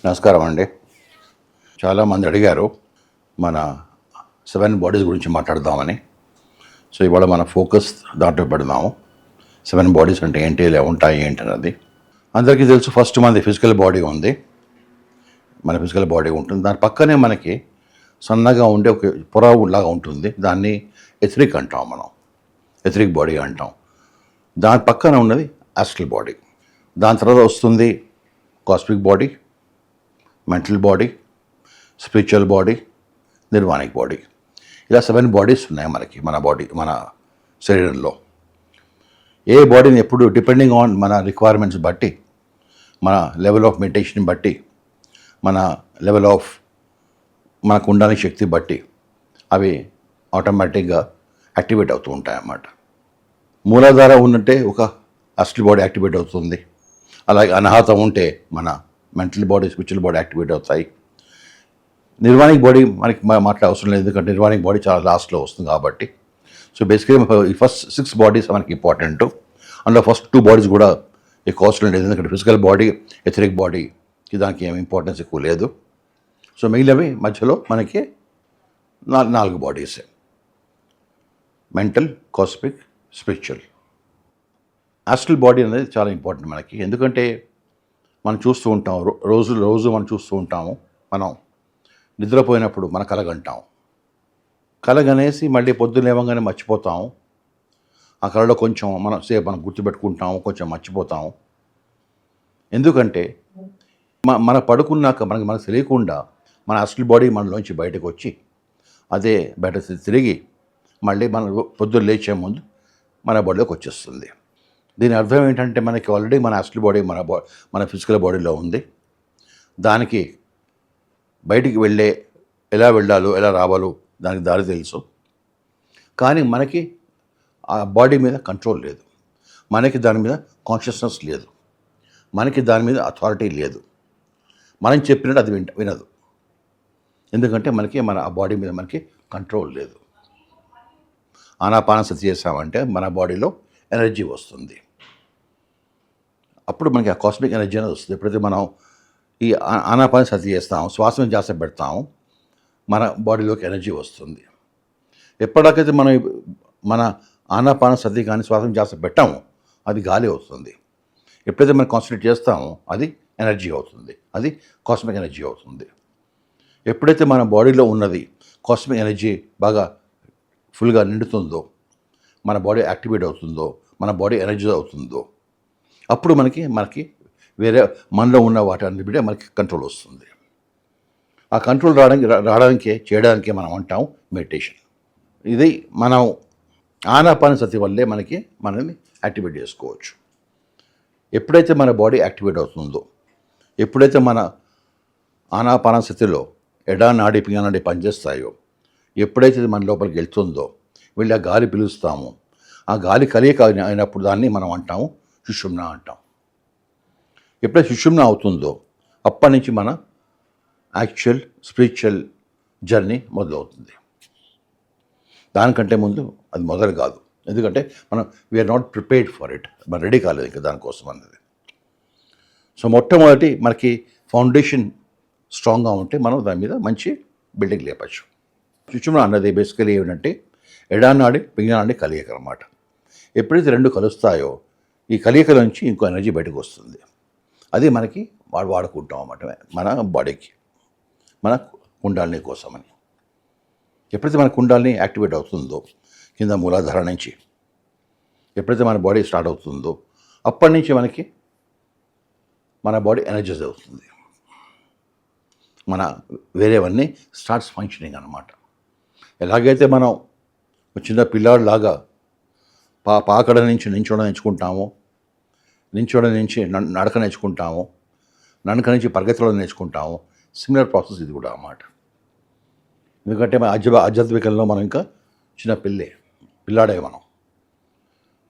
నమస్కారం అండి. చాలామంది అడిగారు మన 7 బాడీస్ గురించి మాట్లాడదామని. సో ఇవాళ మన ఫోకస్ దాంట్లో పెడదాము. 7 బాడీస్ అంటే ఏంటి, ఇలా ఉంటాయి ఏంటి అన్నది. అందరికీ తెలుసు, ఫస్ట్ మనది ఫిజికల్ బాడీ ఉంది. మన ఫిజికల్ బాడీ ఉంటుంది. దాని పక్కనే మనకి సన్నగా ఉండే ఒక పొర లాగా ఉంటుంది. దాన్ని ఎథరిక్ అంటాం మనం. ఎథరిక్ బాడీ అంటాం. దాని పక్కన ఉన్నది ఆస్ట్రల్ బాడీ. దాని తర్వాత వస్తుంది cosmic body, mental body, spiritual body, nirvanic body. ఇలా 7 బాడీస్ ఉన్నాయి మనకి, మన శరీరంలో. ఏ బాడీని ఎప్పుడు డిపెండింగ్ ఆన్ మన రిక్వైర్మెంట్స్ బట్టి, మన లెవెల్ ఆఫ్ మెడిటేషన్ బట్టి, మన లెవెల్ ఆఫ్ మనకు ఉండాలని శక్తి బట్టి అవి ఆటోమేటిక్గా యాక్టివేట్ అవుతూ ఉంటాయి అన్నమాట. మూలాధార ఉన్నట్టే ఒక ఆస్ట్రల్ బాడీ యాక్టివేట్ అవుతుంది. అలాగే అనాహతం ఉంటే మన mental body, spiritual body activate అవుతాయి. నిర్వాణిక్ బాడీ మనకి మాట్లాడే అవసరం లేదు, ఎందుకంటే నిర్వాణిక్ బాడీ చాలా లాస్ట్లో వస్తుంది కాబట్టి. సో బేసికలీ ఈ ఫస్ట్ 6 బాడీస్ మనకి ఇంపార్టెంట్. అందులో ఫస్ట్ 2 బాడీస్ కూడా ఎక్కువ అవసరం లేదు, ఎందుకంటే ఫిజికల్ బాడీ, ఎథరిక్ బాడీకి దానికి ఏమి ఇంపార్టెన్స్ ఎక్కువ లేదు. సో మిగిలినవి మధ్యలో మనకి 4 bodies: mental, cosmic, spiritual. Astral body అనేది చాలా ఇంపార్టెంట్ మనకి, ఎందుకంటే మనం చూస్తూ ఉంటాం, రోజు మనం చూస్తూ ఉంటాము. మనం నిద్రపోయినప్పుడు మన కలగంటాం. కలగనేసి మళ్ళీ పొద్దున్న లేవగానే మర్చిపోతాము. ఆ కళలో కొంచెం మనం గుర్తుపెట్టుకుంటాము, కొంచెం మర్చిపోతాము. ఎందుకంటే మన పడుకున్నాక మనకు తెలియకుండా మన ఆస్ట్రల్ బాడీ మనలోంచి బయటకు వచ్చి అదే బయట తిరిగి మళ్ళీ మన పొద్దున్న లేచే ముందు మన బాడీలోకి వచ్చేస్తుంది. దీని అర్థం ఏంటంటే మనకి ఆల్రెడీ మన ఆస్ట్రల్ బాడీ మన ఫిజికల్ బాడీలో ఉంది. దానికి బయటికి ఎలా వెళ్ళాలో, ఎలా రావాలో దానికి దారి తెలుసు. కానీ మనకి ఆ బాడీ మీద కంట్రోల్ లేదు, మనకి దాని మీద కాన్షియస్నెస్ లేదు, మనకి దాని మీద అథారిటీ లేదు. మనం చెప్పినట్టు అది వినదు, ఎందుకంటే మన ఆ బాడీ మీద మనకి కంట్రోల్ లేదు. ఆనాపానసతి చేసామంటే మన బాడీలో ఎనర్జీ వస్తుంది. అప్పుడు మనకి ఆ కాస్మిక్ ఎనర్జీ అనేది వస్తుంది. ఎప్పుడైతే మనం ఈ ఆనాపానసతి చేస్తాము, శ్వాసను జాస్తి పెడతాము, మన బాడీలోకి ఎనర్జీ వస్తుంది. ఎప్పటికైతే మన ఆనాపానసతి కానీ శ్వాసను జాస్తి పెట్టామో అది గాలి అవుతుంది. ఎప్పుడైతే మనం కాన్సన్ట్రేట్ చేస్తామో అది ఎనర్జీ అవుతుంది, అది కాస్మిక్ ఎనర్జీ అవుతుంది. ఎప్పుడైతే మన బాడీలో ఉన్నది కాస్మిక్ ఎనర్జీ బాగా ఫుల్గా నిండుతుందో, మన బాడీ యాక్టివేట్ అవుతుందో, మన బాడీ ఎనర్జీ అవుతుందో, అప్పుడు మనకి వేరే మనలో ఉన్న వాటి అన్నిటిపై మనకి కంట్రోల్ వస్తుంది. ఆ కంట్రోల్ చేయడానికే మనం అంటాం మెడిటేషన్. ఇది మనం ఆనాపానసతి వల్లే మనల్ని యాక్టివేట్ చేసుకోవచ్చు. ఎప్పుడైతే మన బాడీ యాక్టివేట్ అవుతుందో, ఎప్పుడైతే మన ఆనాపానసతిలో ఎడా నాడి పింగళ నాడి పనిచేస్తాయో, ఎప్పుడైతే మన లోపలికి వెళ్తుందో, వెళ్ళి ఆ గాలి పిలుస్తామో, ఆ గాలి కలియక అయినప్పుడు దాన్ని మనం అంటాము సుషుమ్న అంటాం. ఎప్పుడైతే సుషుమ్న అవుతుందో అప్పటి నుంచి మన యాక్చువల్ స్పిరిచువల్ జర్నీ మొదలవుతుంది. దానికంటే ముందు అది మొదలు కాదు, ఎందుకంటే we're not prepared for it. మనం రెడీ కాలేదు ఇంకా దానికోసం అన్నది. సో మొట్టమొదటి మనకి ఫౌండేషన్ స్ట్రాంగ్గా ఉంటే మనం దాని మీద మంచి బిల్డింగ్ లేపచ్చు. సుషుమ్న అన్నది బేసికలీ ఏమిటంటే ఎడానాడి పింగళనాడి కలియక అన్నమాట. ఎప్పుడైతే 2 కలుస్తాయో ఈ కలియకల నుంచి ఇంకో ఎనర్జీ బయటకు వస్తుంది. అది మనకి వాడుకుంటాం అన్నమాట మన బాడీకి, మన కుండాలిని కోసమని. ఎప్పుడైతే మన కుండాలిని యాక్టివేట్ అవుతుందో, కింద మూలాధార నుంచి ఎప్పుడైతే మన బాడీ స్టార్ట్ అవుతుందో అప్పటి నుంచి మన బాడీ ఎనర్జైజ్ అవుతుంది. వేరేవన్నీ స్టార్ట్స్ ఫంక్షనింగ్ అన్నమాట. ఎలాగైతే మనం చిన్న పిల్లాడిలాగా పాకడ నుంచి నించోడం నేర్చుకుంటాము, నించోడం నుంచి నడక నేర్చుకుంటాము, నడక నుంచి పరిగెత్తడం నేర్చుకుంటాము, సిమిలర్ ప్రాసెస్ ఇది కూడా అన్నమాట. ఎందుకంటే ఆధ్యాత్మికంలో మనం ఇంకా చిన్న పిల్లాడే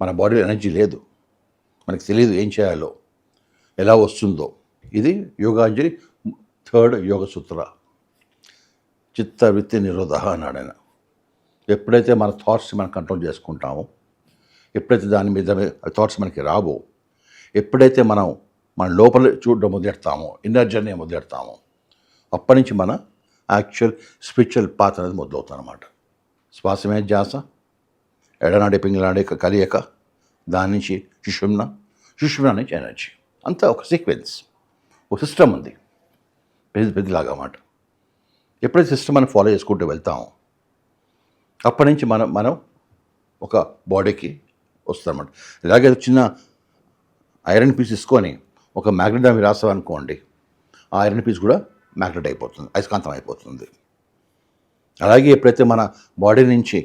మన బాడీలో ఎనర్జీ లేదు, మనకు తెలియదు ఏం చేయాలో, ఎలా వస్తుందో. ఇది యోగాంజలి 3rd యోగ సూత్ర, చిత్త వృత్తి నిరోధ అన్నాడు ఆయన. ఎప్పుడైతే మన థాట్స్ మనం కంట్రోల్ చేసుకుంటామో, ఎప్పుడైతే దాని మీద థాట్స్ మనకి రావో, ఎప్పుడైతే మనం మన లోపల చూడడం మొదలెడతామో, ఇన్నర్ జర్నీ మొదలెడతామో, అప్పటి నుంచి మన యాక్చువల్ స్పిరిచువల్ పాత్ అనేది మొదలవుతుంది అనమాట. శ్వాసమే ధ్యాస, ఎడనాడి పింగళనాడి కలియక, దాని నుంచి సుషుమ్న నుంచి ఎనర్జీ, అంతా ఒక సీక్వెన్స్, ఒక సిస్టమ్ ఉంది పెద్దలాగా అన్నమాట. ఎప్పుడైతే సిస్టమ్ మనం ఫాలో చేసుకుంటూ వెళ్తామో అప్పటి నుంచి మనం ఒక బాడీకి వస్తామన్నమాట. ఇలాగే చిన్న ఐరన్ పీస్ తీసుకొని ఒక మ్యాగ్నెట్ అవి రాస్తాం అనుకోండి, ఆ ఐరన్ పీస్ కూడా మ్యాగ్నెట్ అయిపోతుంది, అయస్కాంతం అయిపోతుంది. అలాగే ఎప్పుడైతే మన బాడీ నుంచి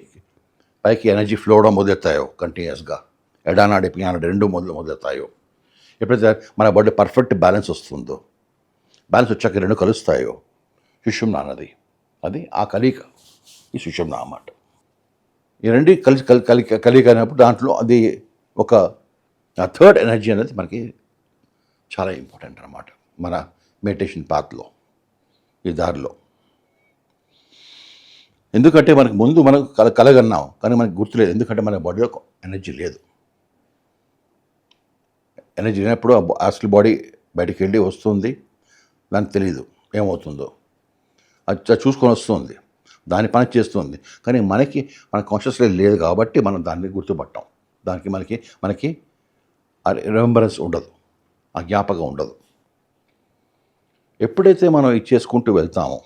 పైకి ఎనర్జీ ఫ్లో అవడం మొదలెత్తాయో కంటిన్యూస్గా, ఎడానాడి పియానాడి రెండు మొదలెత్తాయో, ఎప్పుడైతే మన బాడీ పర్ఫెక్ట్ బ్యాలెన్స్ వస్తుందో, బ్యాలెన్స్ వచ్చాక రెండు కలుస్తాయో, సుషుమ్న అన్నది, అది ఆ కలిక, ఈ సుషుమ్న అన్నమాట. ఈ రెండు కలిక అయినప్పుడు దాంట్లో అది ఒక థర్డ్ ఎనర్జీ అనేది మనకి చాలా ఇంపార్టెంట్ అన్నమాట మన మెడిటేషన్ పాత్లో, ఈ దారిలో. ఎందుకంటే మనకు ముందు మనం కలగన్నాం కానీ మనకు గుర్తులేదు, ఎందుకంటే మన బాడీలో ఎనర్జీ లేదు. ఎనర్జీ లేనప్పుడు అసలు బాడీ బయటికి వెళ్ళి వస్తుంది, దానికి తెలియదు ఏమవుతుందో, అది చూసుకొని వస్తుంది, దాని పని చేస్తుంది, కానీ మన కాన్షియస్నెస్ లేదు కాబట్టి మనం దాన్ని గుర్తుపట్టాం, దానికి మనకి రిమెంబరెన్స్ ఉండదు, ఆ జ్ఞాపకం ఉండదు. ఎప్పుడైతే మనం ఇచ్చేసుకుంటూ వెళ్తామో,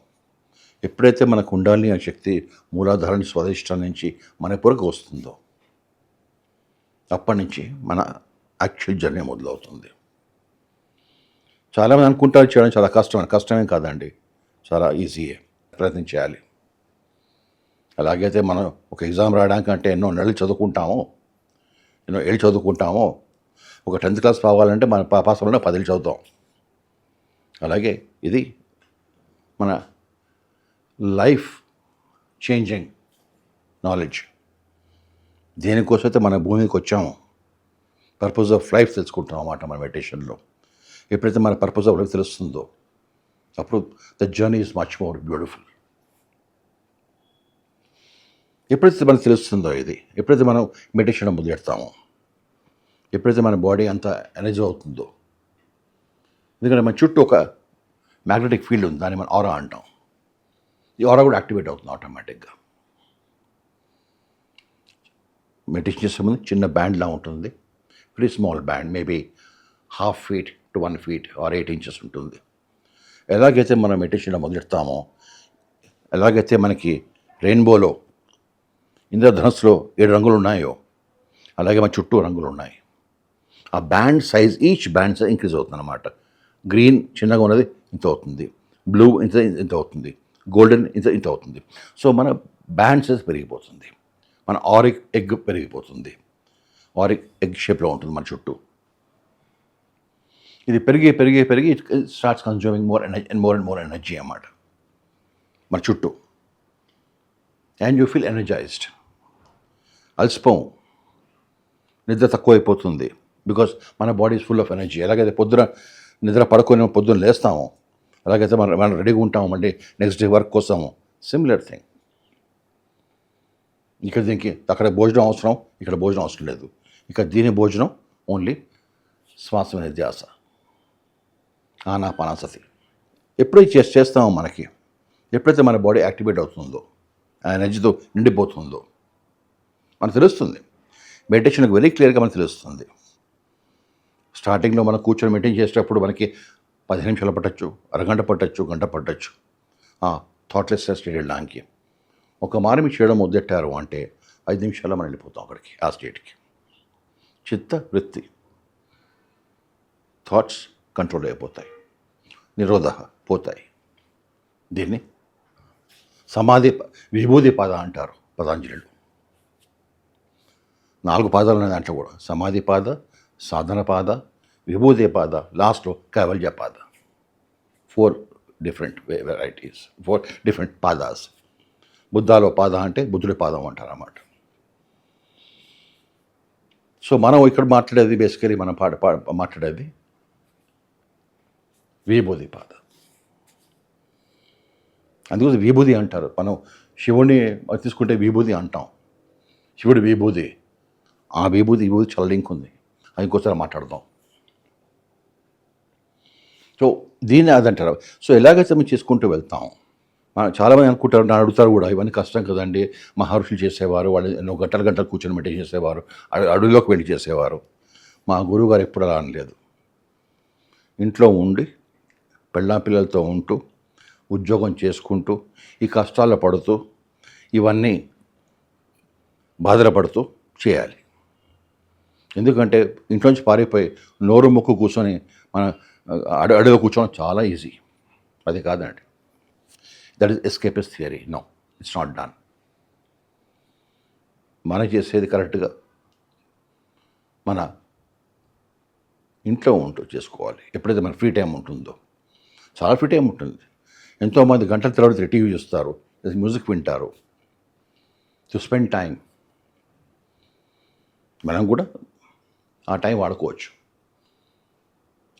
ఎప్పుడైతే మనకు ఉండాలి అనే శక్తి మూలాధారాన్ని స్వధిష్టాన్ నుంచి మన పొరకు వస్తుందో, అప్పటి నుంచి మన యాక్చువల్ జర్నీ మొదలవుతుంది. చాలామంది అనుకుంటారు చేయడం చాలా కష్టమేం కాదండి, చాలా ఈజీయే, ప్రయత్నం చేయాలి. అలాగైతే మనం ఒక ఎగ్జామ్ రాయడానికంటే ఎన్నో ఏళ్ళు చదువుకుంటామో, ఒక 10th క్లాస్ రావాలంటే మన పాస్ అవ్వాలంటే 10 ఏళ్ళు చదువుతాం. అలాగే ఇది మన లైఫ్ చేంజింగ్ నాలెడ్జ్. దేనికోసం అయితే మన భూమికి వచ్చామో, పర్పస్ ఆఫ్ లైఫ్ తెలుసుకుంటాం అన్నమాట మన మెడిటేషన్లో. ఎప్పుడైతే మన పర్పస్ ఆఫ్ లైఫ్ తెలుస్తుందో అప్పుడు the journey is much more beautiful. ఎప్పుడైతే మనకు తెలుస్తుందో ఇది, ఎప్పుడైతే మనం మెడిటేషన్ మొదలెడతామో, ఎప్పుడైతే మన బాడీ అంతా ఎనర్జీ అవుతుందో, ఎందుకంటే మన చుట్టూ ఒక మ్యాగ్నెటిక్ ఫీల్డ్ ఉంది, దాన్ని మనం ఆరా అంటాం. ఈ ఆరా కూడా యాక్టివేట్ అవుతుంది ఆటోమేటిక్గా. మెడిటేషన్ చేసే ముందు చిన్న బ్యాండ్లా ఉంటుంది, very small band, maybe 1/2 feet to 1 feet or 8 inches ఉంటుంది. ఎలాగైతే మనం మెడిటేషన్లో మొదలెడతామో, ఎలాగైతే మనకి రెయిన్బోలో ఇంద్రధనుస్సులో 7 రంగులు ఉన్నాయో, అలాగే మన చుట్టూ రంగులు ఉన్నాయి. ఆ band size, each band size increase అవుతుంది అన్నమాట. గ్రీన్ చిన్నగా ఉన్నది ఇంత అవుతుంది, బ్లూ ఇంత అవుతుంది, గోల్డెన్ ఇంత అవుతుంది. సో మన బ్యాండ్ సైజ్ పెరిగిపోతుంది, మన ఆరిక్ ఎగ్ పెరిగిపోతుంది, ఆరిక్ ఎగ్ షేప్లో ఉంటుంది మన చుట్టూ. ఇది పెరిగి it starts consuming more energy అన్నమాట మన చుట్టూ. And you feel energized. అలసిపోం, నిద్ర తక్కువైపోతుంది, బికాస్ మన body is full of energy. ఎలాగైతే పొద్దున నిద్ర పడుకొని పొద్దున్న లేస్తామో, అలాగైతే మనం రెడీగా ఉంటాము మళ్ళీ నెక్స్ట్ డే వర్క్ కోసము, సిమిలర్ థింగ్. ఇక్కడ దీనికి అక్కడ భోజనం అవసరం, ఇక్కడ భోజనం అవసరం లేదు. ఇక్కడ దీని భోజనం ఓన్లీ శ్వాస మీద ధ్యాస, ఆనాపానసతి. ఎప్పుడైతే చేస్తామో మనకి, ఎప్పుడైతే మన బాడీ యాక్టివేట్ అవుతుందో, ఆ ఎనర్జీతో నిండిపోతుందో మనకు తెలుస్తుంది. మెడిటేషన్కి వెరీ క్లియర్గా మనకు తెలుస్తుంది. స్టార్టింగ్లో మనం కూర్చొని మెయింటైన్ చేసేటప్పుడు మనకి 15 నిమిషాలు పట్టచ్చు, అరగంట పట్టచ్చు, గంట పట్టచ్చు థాట్లెస్ స్టేట్ వెళ్ళడానికి. ఒక మారు మీరు చేయడం మొదలెట్టారు అంటే 5 నిమిషాల్లో మనం వెళ్ళిపోతాం అక్కడికి, ఆ స్టేట్కి. చిత్త వృత్తి, థాట్స్ కంట్రోల్ అయిపోతాయి, నిరోధ పోతాయి. దీన్ని సమాధి విభూది పాద అంటారు పతాంజలిలో. 4 పాదాలు ఉన్నాయి దాంట్లో కూడా, సమాధి పాద, సాధన పాద, విభూది పాద, లాస్ట్లో కైవల్య పాద. 4 డిఫరెంట్ వెరైటీస్, 4 డిఫరెంట్ పాదాస్. బుద్ధాలో పాద అంటే బుద్ధుడి పాదం అంటారు అన్నమాట. సో మనం ఇక్కడ మాట్లాడేది బేసికలీ మనం మాట్లాడేది విభూది పాద. అందుకోసం విభూది అంటారు. మనం శివుడిని తీసుకుంటే విభూది అంటాం, శివుడి విభూది. ఆ విభూది చాలా లింక్ ఉంది, అది ఇంకోసారి మాట్లాడదాం. సో దీన్ని అదంటారు. సో ఎలాగైతే మేము చేసుకుంటూ వెళ్తాం. చాలామంది అనుకుంటారు, నన్ను అడుగుతారు కూడా, ఇవన్నీ కష్టం కదండి, మహర్షులు చేసేవారు, వాళ్ళు ఎన్నో గంటలు గంటలు కూర్చొని మెడిటేషన్ చేసేవారు, అడవిలోకి వెళ్ళి చేసేవారు. మా గురువుగారు ఎప్పుడు అలా అనలేదు. ఇంట్లో ఉండి పిల్లలతో ఉంటూ ఉద్యోగం చేసుకుంటూ ఈ కష్టాల్లో పడుతూ ఇవన్నీ బాధలు పడుతూ చేయాలి. ఎందుకంటే ఇంట్లోంచి పారిపోయి నోరు ముక్కు కూర్చొని మన అడవిలో కూర్చోవడం చాలా ఈజీ. అది కాదండి. That is escapist theory. No, it's not done. మనం చేసేది కరెక్ట్గా మన ఇంట్లో ఉంటూ చేసుకోవాలి. ఎప్పుడైతే మన ఫ్రీ టైం ఉంటుందో, చాలా ఫ్రీ టైం ఉంటుంది. ఎంతోమంది గంటల తర్వాత టీవీ చూస్తారు, మ్యూజిక్ వింటారు, టు స్పెండ్ టైం. మనం కూడా ఆ టైం వాడుకోవచ్చు.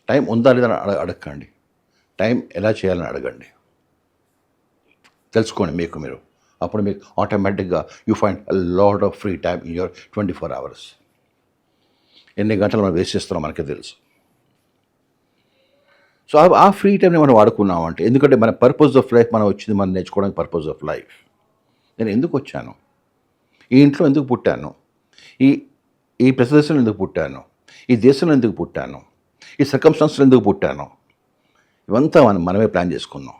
టైం ఉందా లేదా అడగండి, టైం ఎలా చేయాలని అడగండి, తెలుసుకోండి మీరు. అప్పుడు మీకు ఆటోమేటిక్గా you find a lot of free time in your 24 hours. ఎన్ని గంటలు మనం వేస్ట్ చేస్తున్నాం మనకే తెలుసు. సో ఆ ఫ్రీ టైంని మనం వాడుకున్నామంటే, ఎందుకంటే మన పర్పస్ ఆఫ్ లైఫ్ మనం వచ్చింది, మనం నేర్చుకోవడానికి పర్పస్ ఆఫ్ లైఫ్. నేను ఎందుకు వచ్చాను, ఈ ఇంట్లో ఎందుకు పుట్టాను, ఈ ఈ ప్రదేశంలో ఎందుకు పుట్టాను, ఈ దేశంలో ఎందుకు పుట్టాను, ఈ సర్కమ్స్టాన్స్లో ఎందుకు పుట్టాను, ఇవంతా మనమే ప్లాన్ చేసుకున్నాం.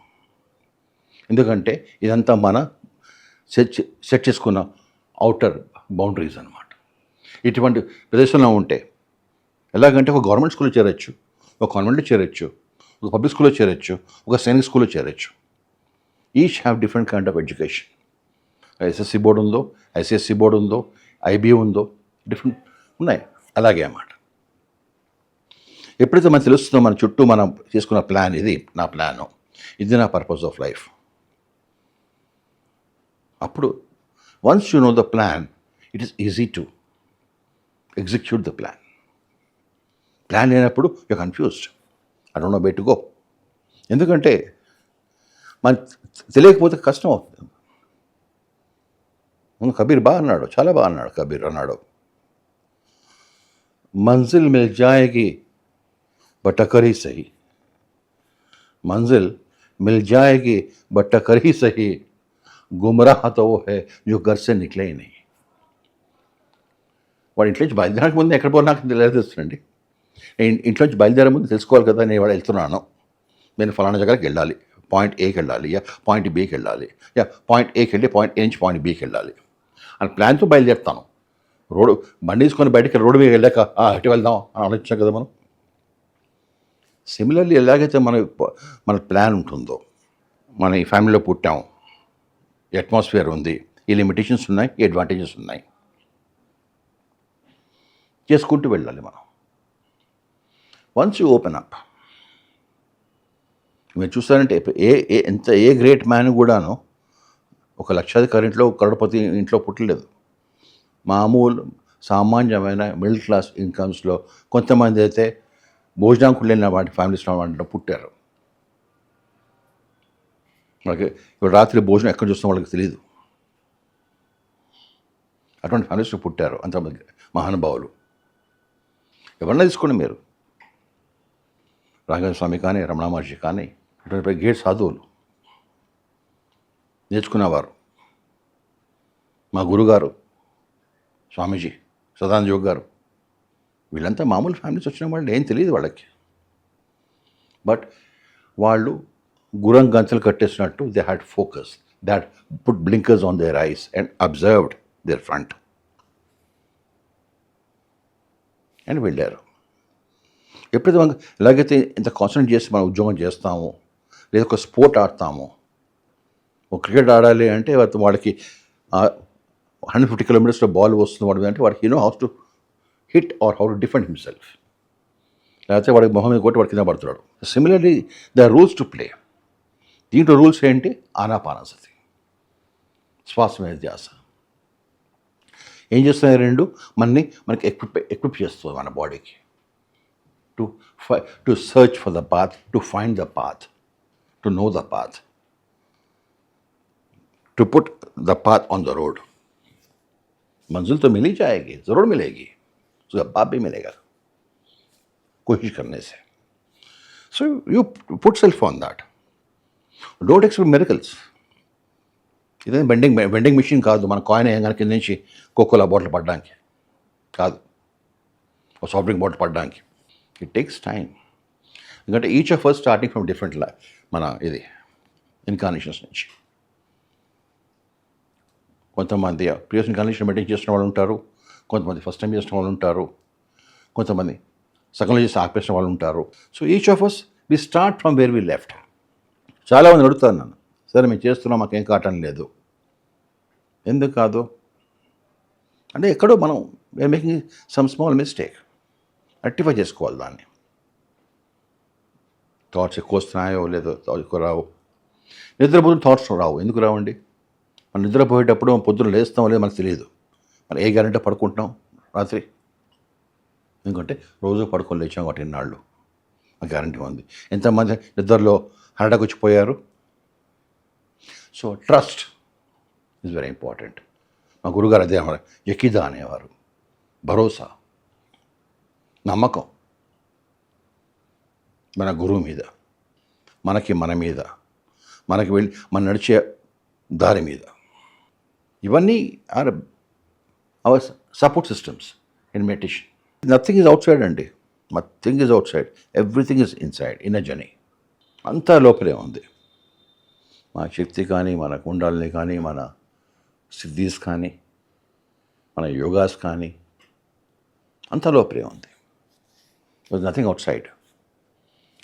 ఎందుకంటే ఇదంతా మన సెట్ చేసుకున్న అవుటర్ బౌండరీస్ అన్నమాట. ఇటువంటి ప్రదేశంలో ఉంటే ఎలాగంటే ఒక గవర్నమెంట్ స్కూల్లో చేరొచ్చు, ఒక కాన్వెంట్లో చేరొచ్చు, ఒక పబ్లిక్ స్కూల్లో చేరొచ్చు, ఒక సైనిక్ స్కూల్లో చేరొచ్చు. Each have different kind of education. SSC board ఉందో, ఐసిఎస్సి బోర్డు ఉందో, ఐబీ ఉందో, డిఫరెంట్ ఉన్నాయి. అలాగే అన్నమాట. ఎప్పుడైతే మనకు తెలుస్తుందో మన చుట్టూ మనం చేసుకున్న ప్లాన్, ఇది నా ప్లాను, ఇది నా పర్పస్ ఆఫ్ లైఫ్, అప్పుడు once you know the plan, it is easy to execute the plan. Plan లేనప్పుడు you confused, I don't know way to go. ఎందుకంటే మనకు తెలియకపోతే కష్టం అవుతుంది. కబీర్ బాగా అన్నాడు, చాలా బాగా అన్నాడు. కబీర్ అన్నాడు, మంజిల్ మిల్ జాయేగి బట్ టకర్ హీ సహీ, మంజిల్ మిల్ జాయేగి బట్ టకర్ హీ సహీ, గుమరాహ్ తో వో హై జో ఘర్ సే నిక్లే హీ నహీ. వాడు ఇంట్లోంచి బయలుదేరక ముందు ఎక్కడ పోయినా నాకు తెలియజేస్తుందండి. నేను ఇంట్లోంచి బయలుదేరే ముందు తెలుసుకోవాలి కదా, నేను వాడు వెళ్తున్నాను, నేను ఫలానా దగ్గరికి వెళ్ళాలి, పాయింట్ ఏకి వెళ్ళాలి, పాయింట్ బికి వెళ్ళాలి, పాయింట్ ఏకి వెళ్ళి పాయింట్ ఏ నుంచి పాయింట్ బికి వెళ్ళాలి అని ప్లాన్తో బయలుదేరుతాను. బండి తీసుకొని బయటకి రోడ్డు మీద వెళ్ళాక అటు వెళ్దాం అని ఆలోచించాం కదా మనం. సిమిలర్లీ ఎలాగైతే మన ప్లాన్ ఉంటుందో, మన ఈ ఫ్యామిలీలో పుట్టాం, అట్మాస్ఫియర్ ఉంది, ఈ లిమిటేషన్స్ ఉన్నాయి, ఈ అడ్వాంటేజెస్ ఉన్నాయి, చేసుకుంటూ వెళ్ళాలి మనం. వన్స్ యూ ఓపెన్ అప్, మీరు చూస్తారంటే ఏ గ్రేట్ మ్యాన్ కూడాను ఒక లక్షాధికారి ఇంట్లో, కరోడ్పతి ఇంట్లో పుట్టలేదు. మామూలు సామాన్యమైన మిడిల్ క్లాస్ ఇన్కమ్స్లో, కొంతమంది అయితే భోజనానికి లేని వాటి ఫ్యామిలీస్లో వాటిలో పుట్టారు. వాళ్ళకి ఇప్పుడు రాత్రి భోజనం ఎక్కడ చూస్తాం వాళ్ళకి తెలియదు. అటువంటి ఫ్యామిలీస్లో పుట్టారు అంతమంది మహానుభావులు. ఎవరన్నా తీసుకోండి మీరు, రాఘవేంద్ర స్వామి కానీ, రమణ మహర్షి కానీ, ఇటువంటి గేట్ సాధువులు నేర్చుకున్నవారు. మా గురుగారు స్వామీజీ సదానంద యోగ్ గారు, వీళ్ళంతా మామూలు ఫ్యామిలీస్ వచ్చిన వాళ్ళు, ఏం తెలియదు వాళ్ళకి. బట్ వాళ్ళు గుర్రం గంతలు కట్టేసినట్టు they had focus, that put blinkers on their eyes and observed their front and వెళ్ళారు. ఎప్పుడైతే మనం ఎలాగైతే ఇంత కాన్సన్ట్రేట్ చేసి మనం ఉద్యోగం చేస్తామో, లేదా ఒక స్పోర్ట్ ఆడతామో, ఒక క్రికెట్ ఆడాలి అంటే వాడికి 150 kilometers బాల్ వస్తుంది వాడు అంటే, వాడికి how to hit or how to defend himself. లేకపోతే వాడికి మొహం మీద కొట్టి వాడి కింద పడుతున్నాడు. Similarly the rules to play. దీంట్లో రూల్స్ ఏంటి? ఆనాపానసతి, శ్వాస మీద ధ్యాస. ఏం చేస్తున్నాయి రెండు? మనకి ఎక్విప్ చేస్తుంది మన బాడీకి to search for the path, to find the path, to know the path, to put the path on the road. मंजिल तो मिल ही जाएगी, ज़रूर मिलेगी, उसका बाप भी मिलेगा कोशिश करने से. So you put self on that. Don't expect miracles. ఇదే బెండింగ్ మిషన్ కాదు. మన కాయిన్ వేయగానే కింద నుంచి కోకోలా బాటిల్ పడడానికి కాదు, ఒక సాఫ్ట్ డ్రింక్ బాటిల్ పడడానికి. It takes time. ఎందుకంటే each of us starting from different మన ఇది ఇన్కార్నేషన్స్ నుంచి. కొంతమంది ప్రీవియస్ ఇన్కార్నేషన్ మెయింటైన్ చేసిన వాళ్ళు ఉంటారు, కొంతమంది ఫస్ట్ టైం చేసిన వాళ్ళు ఉంటారు, కొంతమంది సగంలో చేసి ఆపేసిన వాళ్ళు ఉంటారు. So each of us we start from where we left. చాలామంది అడుగుతారు నన్ను, సరే మేము చేస్తున్నాం, మాకేం కావటం లేదు. ఎందుకు కాదు అంటే ఎక్కడో మనం we're making some small mistake. Rectify చేసుకోవాలి దాన్ని. థాట్స్ ఎక్కువ వస్తున్నాయో లేదో ఎక్కువ రావు. నిద్రపోతున్న థాట్స్ రావు. ఎందుకు రావండి? మనం నిద్రపోయేటప్పుడు పొద్దున్న లేస్తామో లేదో మనకు తెలియదు. మనం ఏ గంట పడుకుంటున్నాం రాత్రి? ఎందుకంటే రోజు పడుకొని లేచాం కాబట్టి ఇన్నాళ్ళు ఆ గ్యారంటీ ఉంది. ఎంతమంది నిద్రలో హార్ట్ అటాక్ వచ్చిపోయారు. So trust is very important. మా గురుగారు అదే యకిదా అనేవారు. భరోసా, నమ్మకం మన గురువు మీద, మన మీద, మనకి వెళ్ళి మన నడిచే దారి మీద. ఇవన్నీ are our support systems in meditation. Nothing is outside అండి. Nothing is outside, everything is inside, in a journey. అంతా లోపలే ఉంది. మన శక్తి కానీ, మన కుండాలని కానీ, మన సిద్ధీస్ కానీ, మన యోగాస్ కానీ అంతా లోపలే ఉంది. Nothing out side.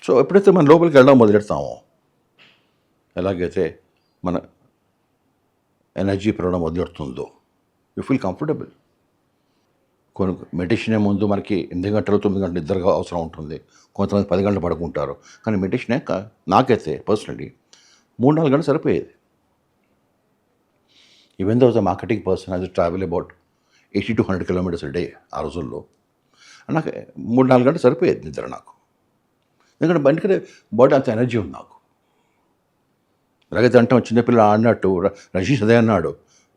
సో ఎప్పుడైతే మన లోపలికి వెళ్ళడం మొదలెడతామో, ఎలాగైతే మన ఎనర్జీ పెరగడం మొదలెడుతుందో, యూ ఫీల్ కంఫర్టబుల్. కొన్ని మెడిటేషన్ ముందు మనకి 8 గంటలు 9 గంటలు నిద్రగా అవసరం ఉంటుంది. కొంతమంది 10 గంటలు పడుకుంటారు. కానీ మెడిటేషన్ నాకైతే పర్సనలీ 3-4 గంటలు సరిపోయేది. Even though was a marketing person, I travel about 80 to 100 kilometers a day ఆ రోజుల్లో. నాకు 3-4 గంటలు సరిపోయేది నిద్ర నాకు. ఎందుకంటే బయటకి బాడీ అంత ఎనర్జీ ఉంది నాకు. ఎలాగైతే అంటాం చిన్నపిల్లలు ఆడినట్టు, రజనీష్ అదే అన్నాడు,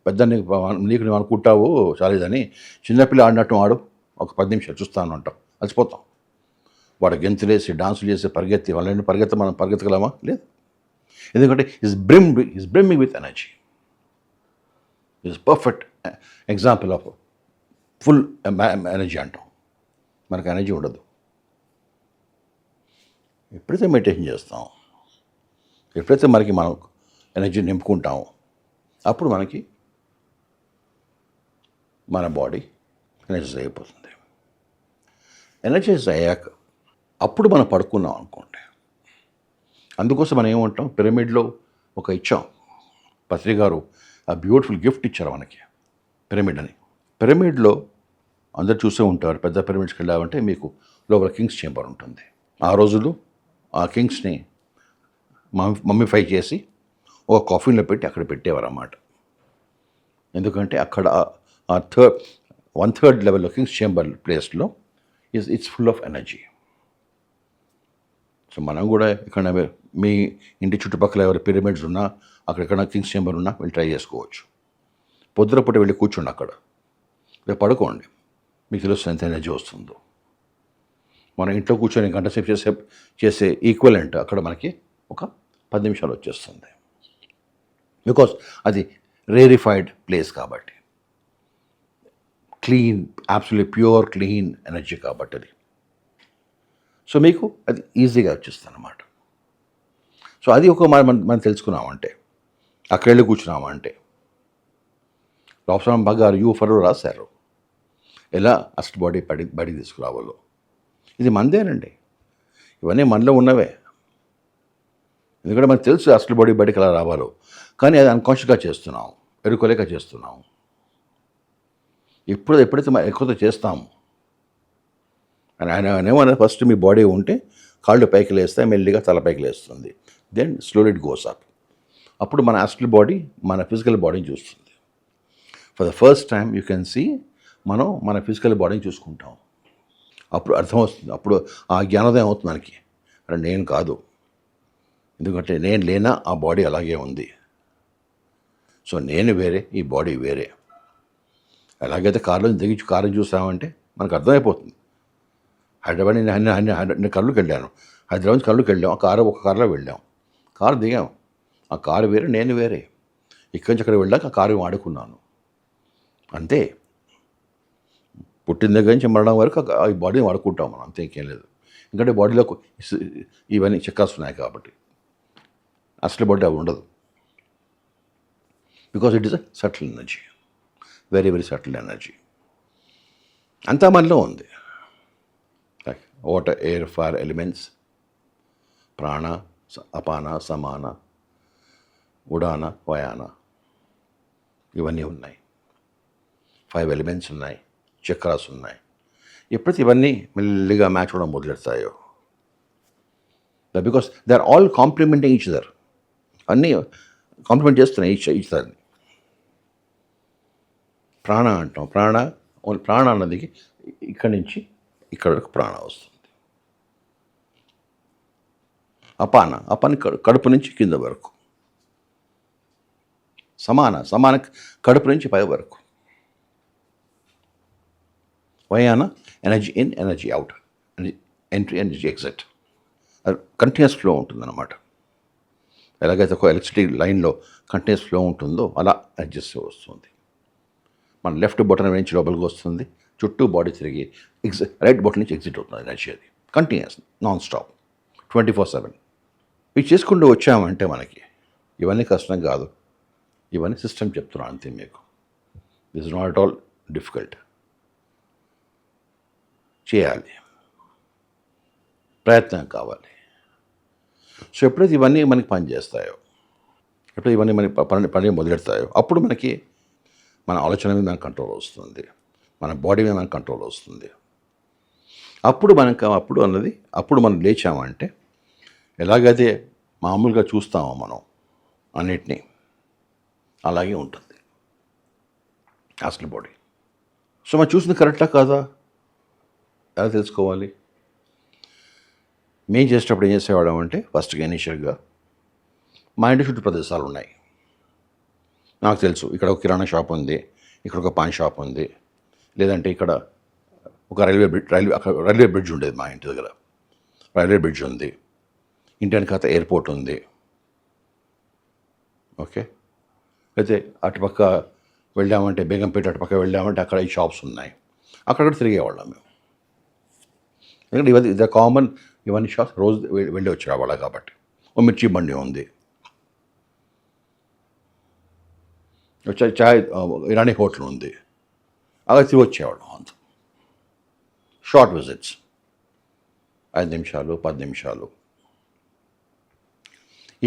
పెద్ద నీకు నువ్వు అనుకుంటావు చాలేదని, చిన్నపిల్ల ఆడినట్టు ఆడు, ఒక 10 నిమిషాలు చూస్తాను అంటాం, అలసిపోతాం. వాడు గెంతులేసి డాన్సులు చేసి పరిగెత్తి వాళ్ళని మనం పరిగెత్తగలమా? లేదు. ఎందుకంటే is brimming with energy. Is perfect example of full energy అంటాం. మనకు ఎనర్జీ ఉండదు. ఎప్పుడైతే మెడిటేషన్ చేస్తాం, ఎప్పుడైతే మనం ఎనర్జీ నింపుకుంటామో, అప్పుడు మనకి మన బాడీ ఎనర్జైజ్ అయిపోతుంది. ఎనర్జైజ్ అయ్యాక అప్పుడు మనం పడుకున్నాం అనుకోండి. అందుకోసం మనం ఏమంటాం, పిరమిడ్లో ఒక ఇచ్చాం. పత్రి గారు ఆ బ్యూటిఫుల్ గిఫ్ట్ ఇచ్చారు మనకి, పిరమిడ్ అని. పిరమిడ్లో అందరు చూసే ఉంటారు, పెద్ద పిరమిడ్స్కి వెళ్ళామంటే మీకు లోపల కింగ్స్ చేంబర్ ఉంటుంది. ఆ రోజుల్లో ఆ కింగ్స్ని మమ్మీఫై చేసి ఒక కాఫీన్లో పెట్టి అక్కడ పెట్టేవారు అన్నమాట. ఎందుకంటే అక్కడ ఆ 1/3 లెవెల్లో కింగ్స్ చేంబర్ ప్లేస్లో it's full of energy. So మనం కూడా ఇక్కడ మీ ఇంటి చుట్టుపక్కల ఎవరి పిరమిడ్స్ ఉన్నా, అక్కడెక్కడ కింగ్స్ చేంబర్ ఉన్నా వెళ్ళి ట్రై చేసుకోవచ్చు. పొద్దునపూట వెళ్ళి కూర్చోండి అక్కడ, రేపు పడుకోండి, మీకు తెలుస్తుంది ఎంత ఎనర్జీ వస్తుందో. మనం ఇంట్లో కూర్చొని గంట సేపు చేసే ఈక్వలెంట్ అక్కడ మనకి ఒక 10 నిమిషాలు వచ్చేస్తుంది. బికాస్ అది రేరిఫైడ్ ప్లేస్ కాబట్టి, clean, absolutely pure clean energy కాబట్టి అది. సో మీకు అది ఈజీగా వచ్చేస్తుంది అన్నమాట. సో అది ఒక మనం తెలుసుకున్నామంటే, అక్కడ వెళ్ళి కూర్చున్నామంటే, లోపల గారు యూఫర్లో రాశారు ఎలా అసలు బడికి తీసుకురావాలో. ఇది మనదేనండి, ఇవన్నీ మనలో ఉన్నవే. ఎందుకంటే మనకు తెలుసు అసలు బడికి ఎలా రావాలో, కానీ అది అన్కాన్షియస్గా చేస్తున్నాం, ఎరుకోలేక చేస్తున్నాం. ఎప్పుడైతే మనం ఎక్కువ చేస్తాము అని ఆయన ఏమన్నా, ఫస్ట్ మీ బాడీ ఉంటే కాళ్ళు పైకి లేస్తాయి, మెల్లిగా తల పైకి లేస్తుంది, then slowly it goes up. అప్పుడు మన అసలు బాడీ మన ఫిజికల్ బాడీని చూస్తుంది. For the first time you can see మనం మన ఫిజికల్ బాడీని చూసుకుంటాం. అప్పుడు అర్థం వస్తుంది, అప్పుడు ఆ జ్ఞానోదయం అవుతుంది మనకి, అంటే నేను కాదు, ఎందుకంటే నేను లేనా ఆ బాడీ అలాగే ఉంది. సో నేను వేరే, ఈ బాడీ వేరే. ఎలాగైతే కారులో దిగి కారుని చూసామంటే మనకు అర్థమైపోతుంది. హైదరాబాద్ నేను కర్నూలుకి వెళ్ళాను, హైదరాబాద్ నుంచి కర్నూలుకి వెళ్ళాం. ఒక కారులో వెళ్ళాం. కారు దిగాం. ఆ కారు వేరే, నేను వేరే. ఇక్కడి నుంచి అక్కడ వెళ్ళాక ఆ కారు వాడుకున్నాను. అంతే. పుట్టిన దగ్గర నుంచి మరణం వరకు ఈ బాడీని వాడుకుంటాం మనం, అంతే, ఇంకేం లేదు. ఎందుకంటే బాడీలో ఇవన్నీ చక్రాలు ఉన్నాయి కాబట్టి. అసలు బాడీ అవి ఉండదు. Because it is a subtle energy, very very subtle energy. అంతా మనలో ఉంది. వాటర్, ఎయిర్, ఫైర్ ఎలిమెంట్స్, ప్రాణ, అపాన, సమాన, ఉడాన, వయాన, ఇవన్నీ ఉన్నాయి. 5 ఎలిమెంట్స్ ఉన్నాయి, చక్రాస్ ఉన్నాయి. ఎప్పుడైతే ఇవన్నీ మెల్లిగా మ్యాచ్ అవ్వడం మొదలెడతాయో, because they are all complementing each other. అన్నీ కాంప్లిమెంట్ చేస్తున్నాయి ఈచ్ అదర్ని. ప్రాణ అంటాం. ప్రాణ అన్నది ఇక్కడి నుంచి ఇక్కడ వరకు ప్రాణ వస్తుంది. అపాన కడుపు నుంచి కింద వరకు. సమాన కడుపు నుంచి పై వరకు. వయాన energy in, energy out, entry, energy exit. అది కంటిన్యూస్ ఫ్లో ఉంటుందన్నమాట. ఎలాగైతే ఒక ఎలక్ట్రిసిటీ లైన్లో కంటిన్యూస్ ఫ్లో ఉంటుందో అలా అడ్జస్ట్ వస్తుంది. మన లెఫ్ట్ బటన్ నుంచి లోపలికి వస్తుంది, చుట్టూ బాడీ తిరిగి రైట్ బటన్ నుంచి ఎగ్జిట్ అవుతుంది ఎనర్జీ. అది కంటిన్యూస్, నాన్ స్టాప్, 24/7. ఇవి చేసుకుంటూ వచ్చామంటే మనకి ఇవన్నీ కష్టం కాదు. ఇవన్నీ సిస్టమ్ చెప్తున్నాను అంతే మీకు. This is not at all difficult. చేయాలి, ప్రయత్నం కావాలి. సో ఎప్పుడైతే ఇవన్నీ మనకి పనిచేస్తాయో, ఎప్పుడైతే ఇవన్నీ మనకి పని మొదలెడతాయో, అప్పుడు మనకి మన ఆలోచన మీద మనకు కంట్రోల్ వస్తుంది, మన బాడీ మీద మనకు కంట్రోల్ వస్తుంది. అప్పుడు మనం లేచామంటే ఎలాగైతే మామూలుగా చూస్తామో మనం అన్నిటినీ, అలాగే ఉంటుంది అసలు బాడీ. సో మనం చూసింది కరెక్టా కాదా ఎలా తెలుసుకోవాలి? మేము చేసేటప్పుడు ఏం చేసేవాళ్ళం అంటే, ఫస్ట్గా ఇనీషియల్గా మా ఇంటి చుట్టూ ప్రదేశాలు ఉన్నాయి. నాకు తెలుసు ఇక్కడ ఒక కిరాణా షాప్ ఉంది, ఇక్కడ ఒక పాన్ షాప్ ఉంది, లేదంటే ఇక్కడ ఒక రైల్వే బ్రిడ్జ్ ఉండేది మా ఇంటి దగ్గర. రైల్వే బ్రిడ్జ్ ఉంది, ఇంటి వెనకాల ఎయిర్పోర్ట్ ఉంది. ఓకే, అయితే అటుపక్క వెళ్ళామంటే, బేగంపేట అటుపక్క వెళ్ళామంటే అక్కడ ఈ షాప్స్ ఉన్నాయి. అక్కడక్కడ తిరిగేవాళ్ళం మేము. ఎందుకంటే ఇది కామన్, ఇవన్నీ షాప్స్ రోజు వెళ్ళి వచ్చేవాళ్ళ కాబట్టి. ఓ మిర్చి బండి ఉంది, చాయ్ ఇరానీ హోటల్ ఉంది, అలా తిరిగి వచ్చేవాళ్ళం. అంత షార్ట్ విజిట్స్, 5 నిమిషాలు 10 నిమిషాలు.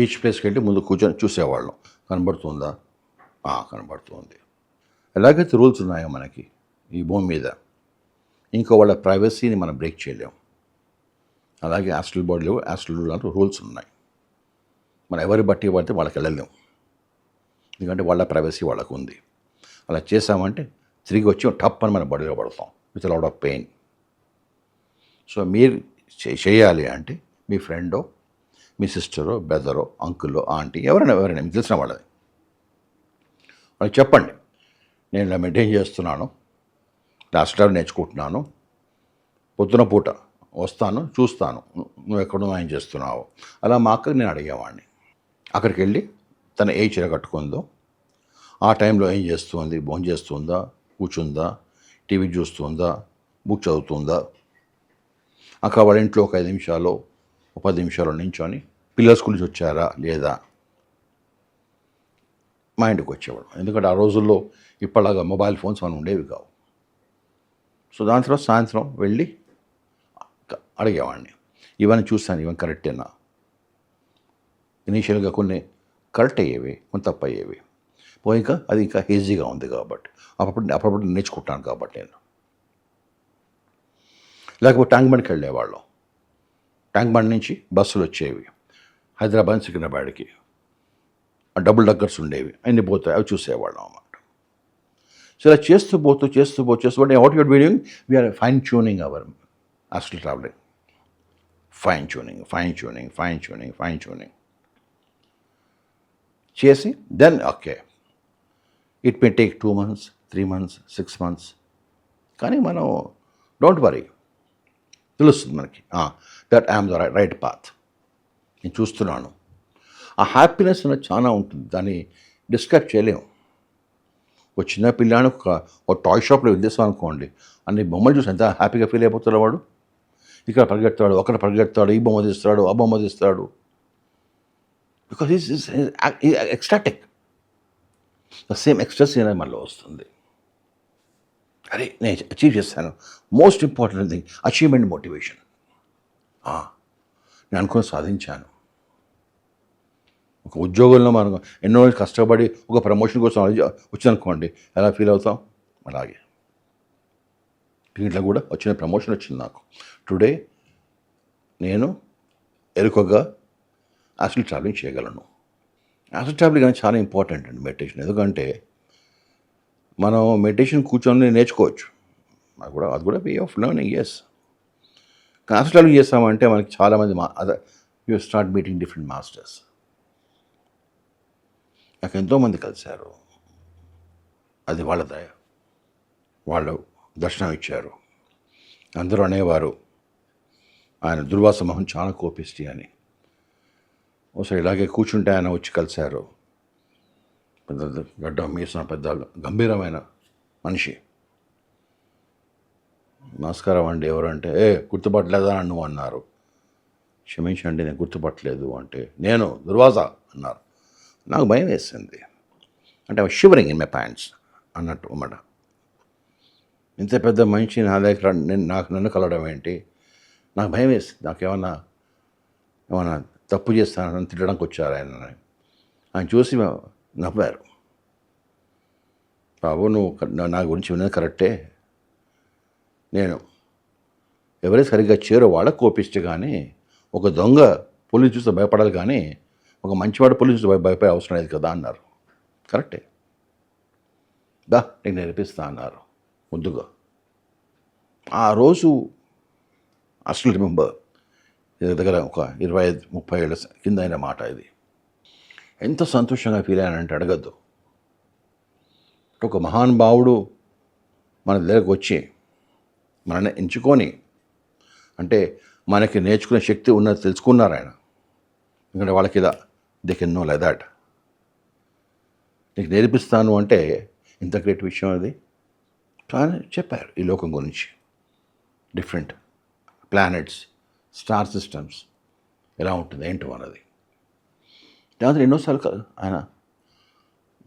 ఈచ్ ప్లేస్కి వెళ్ళి ముందు కూర్చొని చూసేవాళ్ళం, కనబడుతుందా? కనబడుతుంది. ఎలాగైతే రూల్స్ ఉన్నాయో మనకి ఈ భూమి మీద, ఇంకో వాళ్ళ ప్రైవసీని మనం బ్రేక్ చేయలేం. అలాగే హాస్టల్ బాడీలో లాంటి రూల్స్ ఉన్నాయి. మనం ఎవరి బట్టి పడితే వాళ్ళకి వెళ్ళలేం, ఎందుకంటే వాళ్ళ ప్రైవసీ వాళ్ళకు ఉంది. అలా చేసామంటే తిరిగి వచ్చి టప్ అని మన బాడీలో పడతాం with lot of pain. So మీరు చేయాలి అంటే మీ ఫ్రెండో, మీ సిస్టరో, బ్రదరో, అంకుల్లో, ఆంటీ, ఎవరైనా మీకు తెలిసిన వాళ్ళది వాళ్ళకి చెప్పండి, నేను ఇలా మెయింటైన్ చేస్తున్నాను, లాస్ట్ టైం నేర్చుకుంటున్నాను, పొద్దున పూట వస్తాను, చూస్తాను నువ్వు ఎక్కడో ఏం చేస్తున్నావు. అలా మా అక్కకి నేను అడిగేవాడిని. అక్కడికి వెళ్ళి తన ఏ చీర కట్టుకుందో, ఆ టైంలో ఏం చేస్తుంది, భోజనం చేస్తుందా, కూర్చుందా, టీవీ చూస్తుందా, బుక్ చదువుతుందా, అక్కడ వాళ్ళ ఇంట్లో ఒక 5 నిమిషాలు 10 నిమిషాలు నించొని పిల్లల స్కూల్ నుంచి వచ్చారా లేదా మా ఇంటికి వచ్చేవాడు. ఎందుకంటే ఆ రోజుల్లో ఇప్పటిలాగా మొబైల్ ఫోన్స్ మనం ఉండేవి కావు. సో దాని తర్వాత సాయంత్రం వెళ్ళి అడిగేవాడిని, ఇవన్నీ చూస్తాను, ఇవన్నీ కరెక్టేనా. ఇనీషియల్గా కొన్ని కరెక్ట్ అయ్యేవి, కొన్ని తప్పు అయ్యేవి. ఇంకా అది ఇంకా ఈజీగా ఉంది కాబట్టి అప్పుడప్పుడు నేర్చుకుంటాను కాబట్టి నేను. లేకపోతే ట్యాంక్ బండ్కి వెళ్ళేవాళ్ళం. ట్యాంక్ బండ్ నుంచి బస్సులు వచ్చేవి హైదరాబాద్ సికింద్రాబాద్కి, డబుల్ డక్కర్స్ ఉండేవి, అన్నీ పోతాయి, అవి చూసేవాళ్ళం అన్నమాట. సో ఇలా చేస్తూ what you're doing, we're fine tuning our astral traveling. Fine tuning. చేసి then okay, it may take 2 months, 3 months, 6 months. కానీ మనం డోంట్ వరీ, తెలుస్తుంది మనకి, that I'm the right path, నేను చూస్తున్నాను. ఆ హ్యాపీనెస్ అనేది చాలా ఉంటుంది, దాన్ని డిస్క్రైబ్ చేయలేము. ఒక చిన్న పిల్లాడిని ఒక టాయ్ షాప్లో వెళ్ళేసాం అనుకోండి, అన్ని బొమ్మలు చూసి ఎంత హ్యాపీగా ఫీల్ అయిపోతాడు వాడు. ఇక్కడ పరిగెడతాడు, అక్కడ పరిగెడతాడు, ఈ బొమ్మ తీస్తాడు, ఆ బొమ్మ తీస్తాడు, because is ecstatic. The same ecstasy అనేది మనలో వస్తుంది. అరే నేను అచీవ్ చేస్తాను. Most important thing achievement motivation. నేను అనుకుని సాధించాను. ఒక ఉద్యోగంలో మనం ఎన్నో రోజులు కష్టపడి ఒక ప్రమోషన్ కోసం వచ్చిందనుకోండి, ఎలా ఫీల్ అవుతాం? అలాగే దీంట్లో కూడా వచ్చిన ప్రమోషన్ వచ్చింది నాకు. టుడే నేను ఎరుకగా యాస్ట్రల్ ట్రావెలింగ్ చేయగలను. యాస్ట్రల్ ట్రావెలింగ్ అనేది చాలా ఇంపార్టెంట్ అండి మెడిటేషన్. ఎందుకంటే మనం మెడిటేషన్ కూర్చొని నేర్చుకోవచ్చు, అది కూడా way of learning. Yes, astral traveling చేస్తామంటే మనకి చాలామంది you start meeting different masters. నాకు ఎంతోమంది కలిశారు, అది వాళ్ళ దయ. వాళ్ళు దర్శనం ఇచ్చారు. అందరూ అనేవారు ఆయన దుర్వాస మోహన్ చాలా కోపిష్టి అని. ఒకసారి ఇలాగే కూర్చుంటే ఆయన వచ్చి కలిశారు. పెద్ద గడ్డ మీసిన పెద్ద గంభీరమైన మనిషి. నమస్కారం అండి, ఎవరంటే గుర్తుపట్టలేదా నువ్వు అన్నారు. క్షమించండి నేను గుర్తుపట్టలేదు అంటే, నేను దుర్వాస అన్నారు. నాకు భయం వేసింది. అంటే షివరింగ్ ఇన్ మై ప్యాంట్స్ అన్నట్టు అన్నమాట. ఇంత పెద్ద మనిషి నా దగ్గర నన్ను కలవడం ఏంటి? నాకు భయం వేసింది. ఏమన్నా తప్పు చేస్తానని తిట్టడానికి వచ్చారు ఆయన చూసి నవ్వారు. బాబు నువ్వు నా గురించి విన్నది కరెక్టే, నేను ఎవరైతే సరిగ్గా చేరో వాళ్ళకు కోపిస్తే కానీ, ఒక దొంగ పోలీసు చూస్తే భయపడాలి కానీ ఒక మంచివాడు పోలీసు చూస్తే భయపడే అవసరం లేదు కదా అన్నారు. కరెక్టే, నీకు నేర్పిస్తా అన్నారు ముద్దుగా. ఆ రోజు అసలు రిమెంబర్, దగ్గర ఒక 25-30 ఏళ్ళ కింద అయిన మాట ఇది. ఎంత సంతోషంగా ఫీల్ అయ్యానంటే అడగద్దు. ఒక మహానుభావుడు మన దగ్గరకు వచ్చి మనల్ని ఎంచుకొని, అంటే మనకి నేర్చుకునే శక్తి ఉన్నది తెలుసుకున్నారు ఆయన. ఎందుకంటే వాళ్ళకి ఇలా they can know like that. నీకు నేర్పిస్తాను అంటే ఇంత గ్రేట్ విషయం అది. కానీ చెప్పారు ఈ లోకం గురించి, డిఫరెంట్ ప్లానెట్స్, స్టార్ సిస్టమ్స్ ఎలా ఉంటుంది ఏంటో అన్నది. దాంతో ఎన్నోసార్లు ఆయన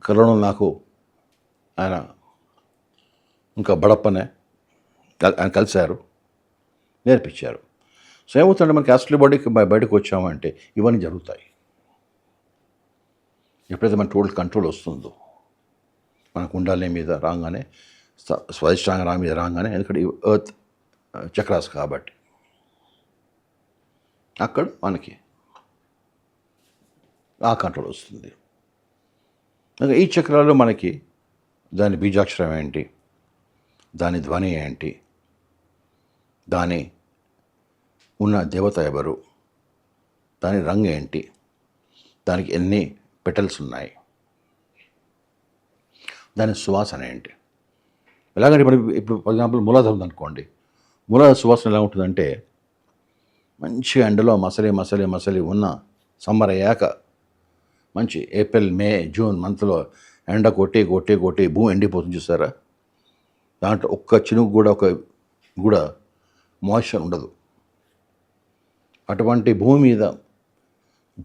కలవడం నాకు, ఆయన ఇంకా బడప్పనే ఆయన కలిశారు, నేర్పించారు. సో ఏమవుతుందంటే మనకి యాస్ట్రల్ బాడీకి బయటకు వచ్చామంటే ఇవన్నీ జరుగుతాయి. ఎప్పుడైతే మన టోటల్ కంట్రోల్ వస్తుందో, మన కుండాల మీద రాగానే, స్వధిష్టాన మీద రాగానే, ఎందుకంటే ఎర్త్ చక్రాస్ కాబట్టి అక్కడ మనకి ఆ కంట్రోల్ వస్తుంది. ఈ చక్రాల్లో మనకి దాని బీజాక్షరం ఏంటి, దాని ధ్వని ఏంటి, దాని ఉన్న దేవత ఎవరు, దాని రంగు ఏంటి, దానికి ఎన్ని పెటల్స్ ఉన్నాయి, దాని సువాసన ఏంటి. ఎలాగంటే ఇప్పుడు ఫర్ ఎగ్జాంపుల్ మూలాధారం ఉందనుకోండి, మూలాధార సువాసన ఎలా ఉంటుందంటే, మంచిగా ఎండలో మసలి ఉన్న సమ్మర్ అయ్యాక మంచి ఏప్రిల్ మే జూన్ మంత్లో ఎండ కొట్టి భూమి ఎండిపోతుంది చూసారా, దాంట్లో ఒక్క చినుకు కూడా మాయిశ్చర్ ఉండదు. అటువంటి భూమి మీద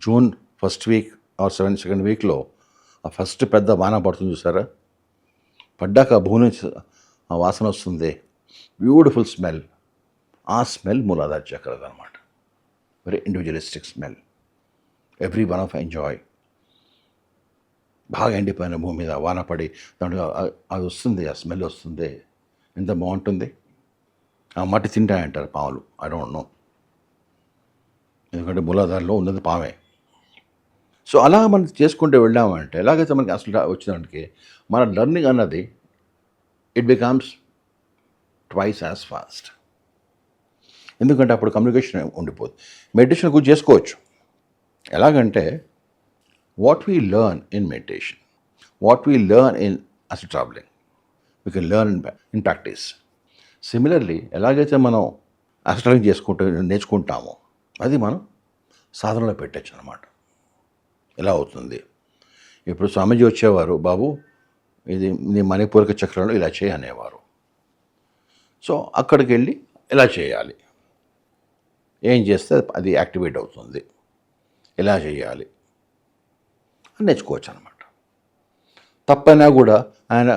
June first week or second వీక్లో ఆ ఫస్ట్ పెద్ద వాన పడుతుంది చూసారా, పడ్డాక భూమి నుంచి ఆ వాసన వస్తుంది, బ్యూటిఫుల్ స్మెల్. ఆ స్మెల్ మూలాధార చక్రాలు అనమాట. Very individualistic smell, every one of enjoy. బాగా ఎండిపోయిన భూమి మీద వాన పడి దాంట్లో అది వస్తుంది, ఆ స్మెల్ వస్తుంది, ఎంత బాగుంటుంది. ఆ మట్టి తింటాయంటారు పాములు, ఐ డోంట్ నో, ఎందుకంటే మూలాధారలో ఉన్నది పామే. సో అలా మనం చేసుకుంటూ వెళ్ళామంటే, ఎలాగైతే మనకి అసలు వచ్చినప్పటికీ మన లెర్నింగ్ అన్నది it becomes twice as fast. ఎందుకంటే అప్పుడు కమ్యూనికేషన్ ఉండిపోతుంది. మెడిటేషన్ కూడా చేసుకోవచ్చు. ఎలాగంటే what we learn in meditation, what we learn in అసలు travelling, we can learn in practice. Similarly ఎలాగైతే మనం అస్ట్రాలజీ నేర్చుకుంటామో అది మనం సాధనలో పెట్టచ్చు అనమాట. ఎలా అవుతుంది? ఇప్పుడు స్వామీజీ వచ్చేవారు, బాబు ఇది నీ మణిపూరక చక్రంలో ఇలా చేయి అనేవారు. సో అక్కడికి వెళ్ళి ఇలా చేయాలి, ఏం చేస్తే అది యాక్టివేట్ అవుతుంది, ఎలా చేయాలి అని నేర్చుకోవచ్చు అనమాట. తప్పైనా కూడా ఆయన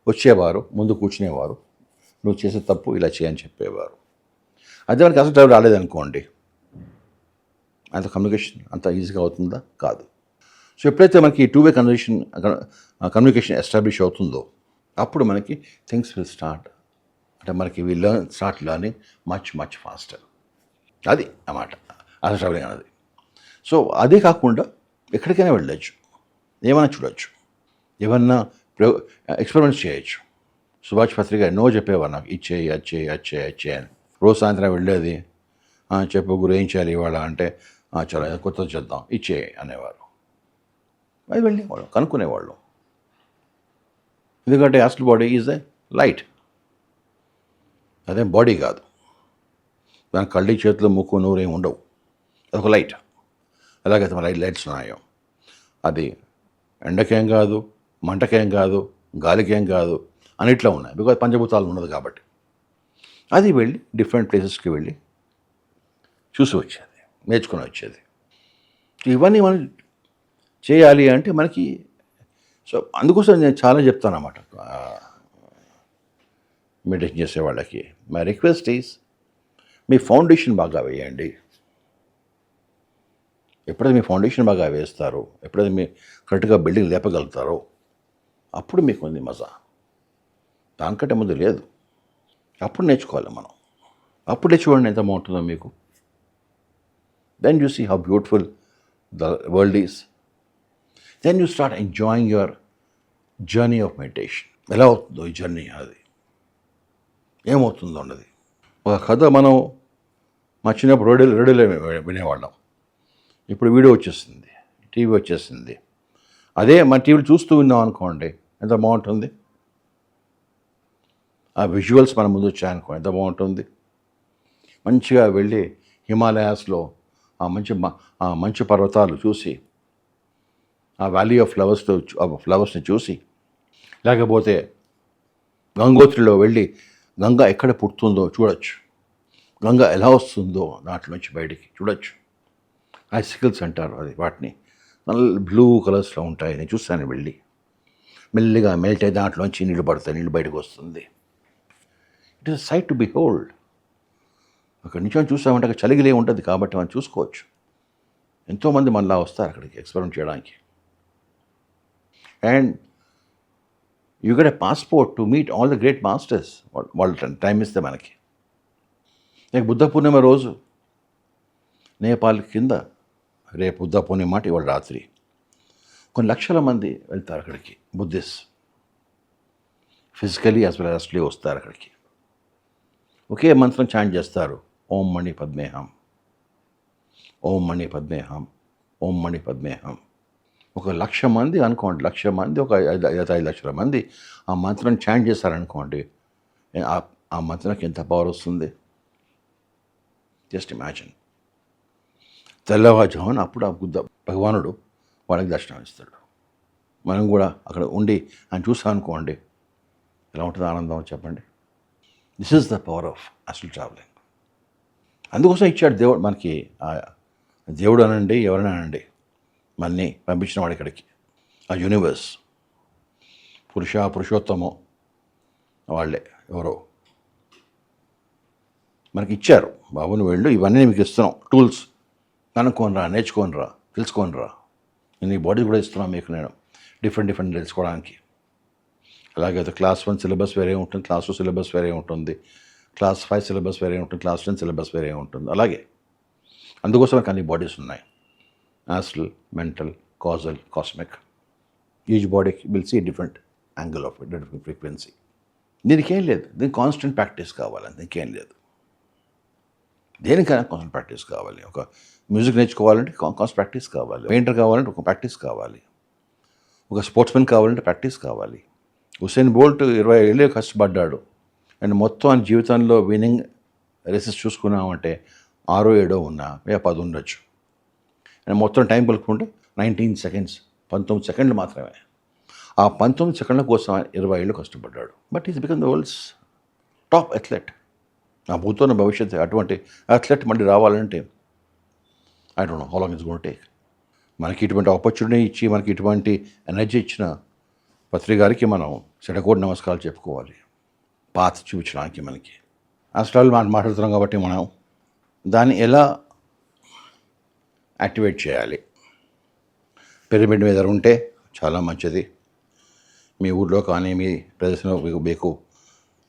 వచ్చేవారు, ముందు కూర్చునేవారు, నువ్వు చేసే తప్పు ఇలా చేయని చెప్పేవారు. అదే మనకి అసలు టైం రాలేదనుకోండి, అంత కమ్యూనికేషన్ అంత ఈజీగా అవుతుందా? కాదు. సో ఎప్పుడైతే మనకి టూ వే కమ్యూనికేషన్ ఎస్టాబ్లిష్ అవుతుందో అప్పుడు మనకి థింగ్స్ విల్ స్టార్ట్, అంటే మనకి స్టార్ట్ లర్నింగ్ మచ్ ఫాస్టర్. అది అన్నమాట అసలు ట్రావెలింగ్ అనేది. సో అదే కాకుండా ఎక్కడికైనా వెళ్ళచ్చు, ఏమైనా చూడవచ్చు, ఏమన్నా ఎక్స్పెరిమెంట్స్ చేయొచ్చు. సుభాష్ పత్రిక ఎన్నో చెప్పేవారు నాకు, ఇచ్చేయి వచ్చే అని. రోజు సాయంత్రం వెళ్ళేది, చెప్పు గురు ఏం చేయాలి ఇవాళ అంటే, చలో కొత్తది చేద్దాం ఇచ్చే అనేవారు. అది వెళ్ళేవాళ్ళం, కనుక్కునేవాళ్ళం. ఎందుకంటే అసలు బాడీ ఈజ్ ఎ లైట్, అదేం బాడీ కాదు. దాని కళ్ళి చేతులు ముక్కు నూరు ఏమి ఉండవు, అదొక లైట్. ఎలాగైతే మన లైట్స్ ఉన్నాయో అది ఎండకేం కాదు, మంటకేం కాదు, గాలికేం కాదు, అన్నిట్లో ఉన్నాయి. బికాజ్ పంచభూతాలు ఉన్నది కాబట్టి. అది వెళ్ళి డిఫరెంట్ ప్లేసెస్కి వెళ్ళి చూసి వచ్చేది, నేర్చుకుని వచ్చేది. ఇవన్నీ మనం చేయాలి అంటే మనకి, సో అందుకోసం నేను చాలా చెప్తాను అన్నమాట మెడిటేషన్ చేసే వాళ్ళకి. My request is, me foundation బాగా వేయండి. ఎప్పుడైతే మీ ఫౌండేషన్ బాగా వేస్తారో, ఎప్పుడైతే మీ కరెక్ట్గా బిల్డింగ్ లేపగలుగుతారో అప్పుడు మీకు ఉంది మజా. దానికంటే ముందు లేదు. అప్పుడు నేర్చుకోవాలి మనం. అప్పుడే చూడండి ఎంత బాగుంటుందో మీకు. Then you see how beautiful the world is. Then you start enjoying your journey of meditation. ఎలా అవుతుందో ఈ జర్నీ, అది ఏమవుతుందో అన్నది. ఒక కథ మనం మా చిన్నప్పుడు రేడియోలో వినేవాళ్ళం. ఇప్పుడు వీడియో వచ్చేసింది, టీవీ వచ్చేసింది. అదే మన టీవీలో చూస్తూ విన్నాం అనుకోండి, ఎంత బాగుంటుంది. ఆ విజువల్స్ మన ముందు వచ్చాయనుకో ఎంత బాగుంటుంది. మంచిగా వెళ్ళి హిమాలయాస్లో ఆ మంచు పర్వతాలు చూసి, ఆ వ్యాలీ ఆఫ్ ఫ్లవర్స్ని చూసి, లేకపోతే గంగోత్రిలో వెళ్ళి గంగ ఎక్కడ పుడుతుందో చూడొచ్చు, గంగ ఎలా వస్తుందో దాంట్లోంచి బయటికి చూడొచ్చు. ఐసికల్స్ అంటారు అది, వాటిని బ్లూ కలర్స్లో ఉంటాయి. నేను చూస్తాను వెళ్ళి, మెల్లిగా మెల్ట్ అయ్యి దాంట్లోంచి నీళ్ళు పడతాయి, నీళ్ళు బయటకు వస్తుంది. It is sight to behold. అక్కడ నుంచి చూసామంటే అక్కడ చలిగిలే ఉంటుంది కాబట్టి మనం చూసుకోవచ్చు. ఎంతోమంది మనలా వస్తారు అక్కడికి ఎక్స్పెరిమెంట్ చేయడానికి. And you get a passport to meet all the great masters. వాళ్ళు టైం ఇస్తే మనకి. నాకు బుద్ధ పూర్ణిమ రోజు నేపాల్ కింద, రేపు బుద్ధ పూర్ణిమ మాట ఇవాళ రాత్రి కొన్ని లక్షల మంది వెళ్తారు అక్కడికి. Buddhist physically as well as వస్తారు అక్కడికి. ఒకే మంత్రం చాంట్ చేస్తారు, ఓం మణి పద్మేహం, ఓం మణి పద్మేహం, ఓం మణి పద్మేహం. 1,00,000 మంది అనుకోండి, 1,00,000 మంది, ఒక 5 లక్షల మంది ఆ మంత్రం చాంట్ చేశారనుకోండి, ఆ మంత్రానికి ఎంత పవర్ వస్తుంది. Just imagine. తెల్లవారుజామున అప్పుడు ఆ బుద్ధ భగవానుడు వాళ్ళకి దర్శనం ఇస్తాడు. మనం కూడా అక్కడ ఉండి ఆయన చూసామనుకోండి, ఎలా ఉంటుంది ఆనందం చెప్పండి. This is the power of astral travelling. అందుకోసం ఇచ్చాడు దేవుడు మనకి. దేవుడు అనండి, ఎవరైనా అనండి, మనని పంపించిన వాడు ఇక్కడికి. ఆ యూనివర్స్, పురుషోత్తమో వాళ్ళే ఎవరో మనకి ఇచ్చారు. బాబు నువ్వు వెళ్ళు, ఇవన్నీ మీకు ఇస్తున్నాం టూల్స్, కనుక్కోనరా, నేర్చుకోనరా, తెలుసుకోనరా. నేను ఈ బాడీ కూడా ఇస్తున్నాను మీకు, నేను డిఫరెంట్ తెలుసుకోవడానికి. అలాగే క్లాస్ 1 సిలబస్ వేరే ఉంటుంది, క్లాస్ 2 సిలబస్ వేరే ఉంటుంది, క్లాస్ 5 సిలబస్ వేరే ఉంటుంది, క్లాస్ 10 సిలబస్ వేరే ఉంటుంది. అలాగే అందుకోసం మనకు అన్ని బాడీస్ ఉన్నాయి. Astral, mental, causal, cosmic. Each బాడీకి will see different angle of it, different frequency. దీనికి ఏం లేదు, దీనికి కాన్స్టెంట్ ప్రాక్టీస్ కావాలి, దీనికేం లేదు. దేనికైనా కాన్స్టెంట్ ప్రాక్టీస్ కావాలి. ఒక మ్యూజిక్ నేర్చుకోవాలంటే కాన్స్టెంట్ ప్రాక్టీస్ కావాలి. పెయింటర్ కావాలంటే ఒక ప్రాక్టీస్ కావాలి. ఒక స్పోర్ట్స్మెన్ కావాలంటే ప్రాక్టీస్ కావాలి. హుసేన్ బోల్ట్ 20 ఏళ్ళే కష్టపడ్డాడు అండ్ మొత్తం ఆయన జీవితంలో విన్నింగ్ రేసెస్ చూసుకున్నామంటే 6 7 ఉన్నా 10 ఉండొచ్చు. మొత్తం టైం కలుపుకుంటే 19 సెకండ్స్, 19 సెకండ్లు మాత్రమే. ఆ 19 సెకండ్ల కోసం 20 ఏళ్ళు కష్టపడ్డాడు. But is become the world's top athlete. నా భూతోన్న భవిష్యత్తు అటువంటి అథ్లెట్ మళ్ళీ రావాలంటే I don't know how long it's gonna take. మనకి ఇటువంటి ఆపర్చునిటీ ఇచ్చి మనకి ఇటువంటి ఎనర్జీ ఇచ్చిన పత్రి గారికి మనం శతకోటి నమస్కారాలు చెప్పుకోవాలి. పాత చూపించడానికి మనకి అసలు మాట్లాడుతున్నాం కాబట్టి మనం దాన్ని ఎలా యాక్టివేట్ చేయాలి. పిరమిడ్ మీద ఉంటే చాలా మంచిది. మీ ఊళ్ళో కానీ మీ ప్రదేశంలో మీకు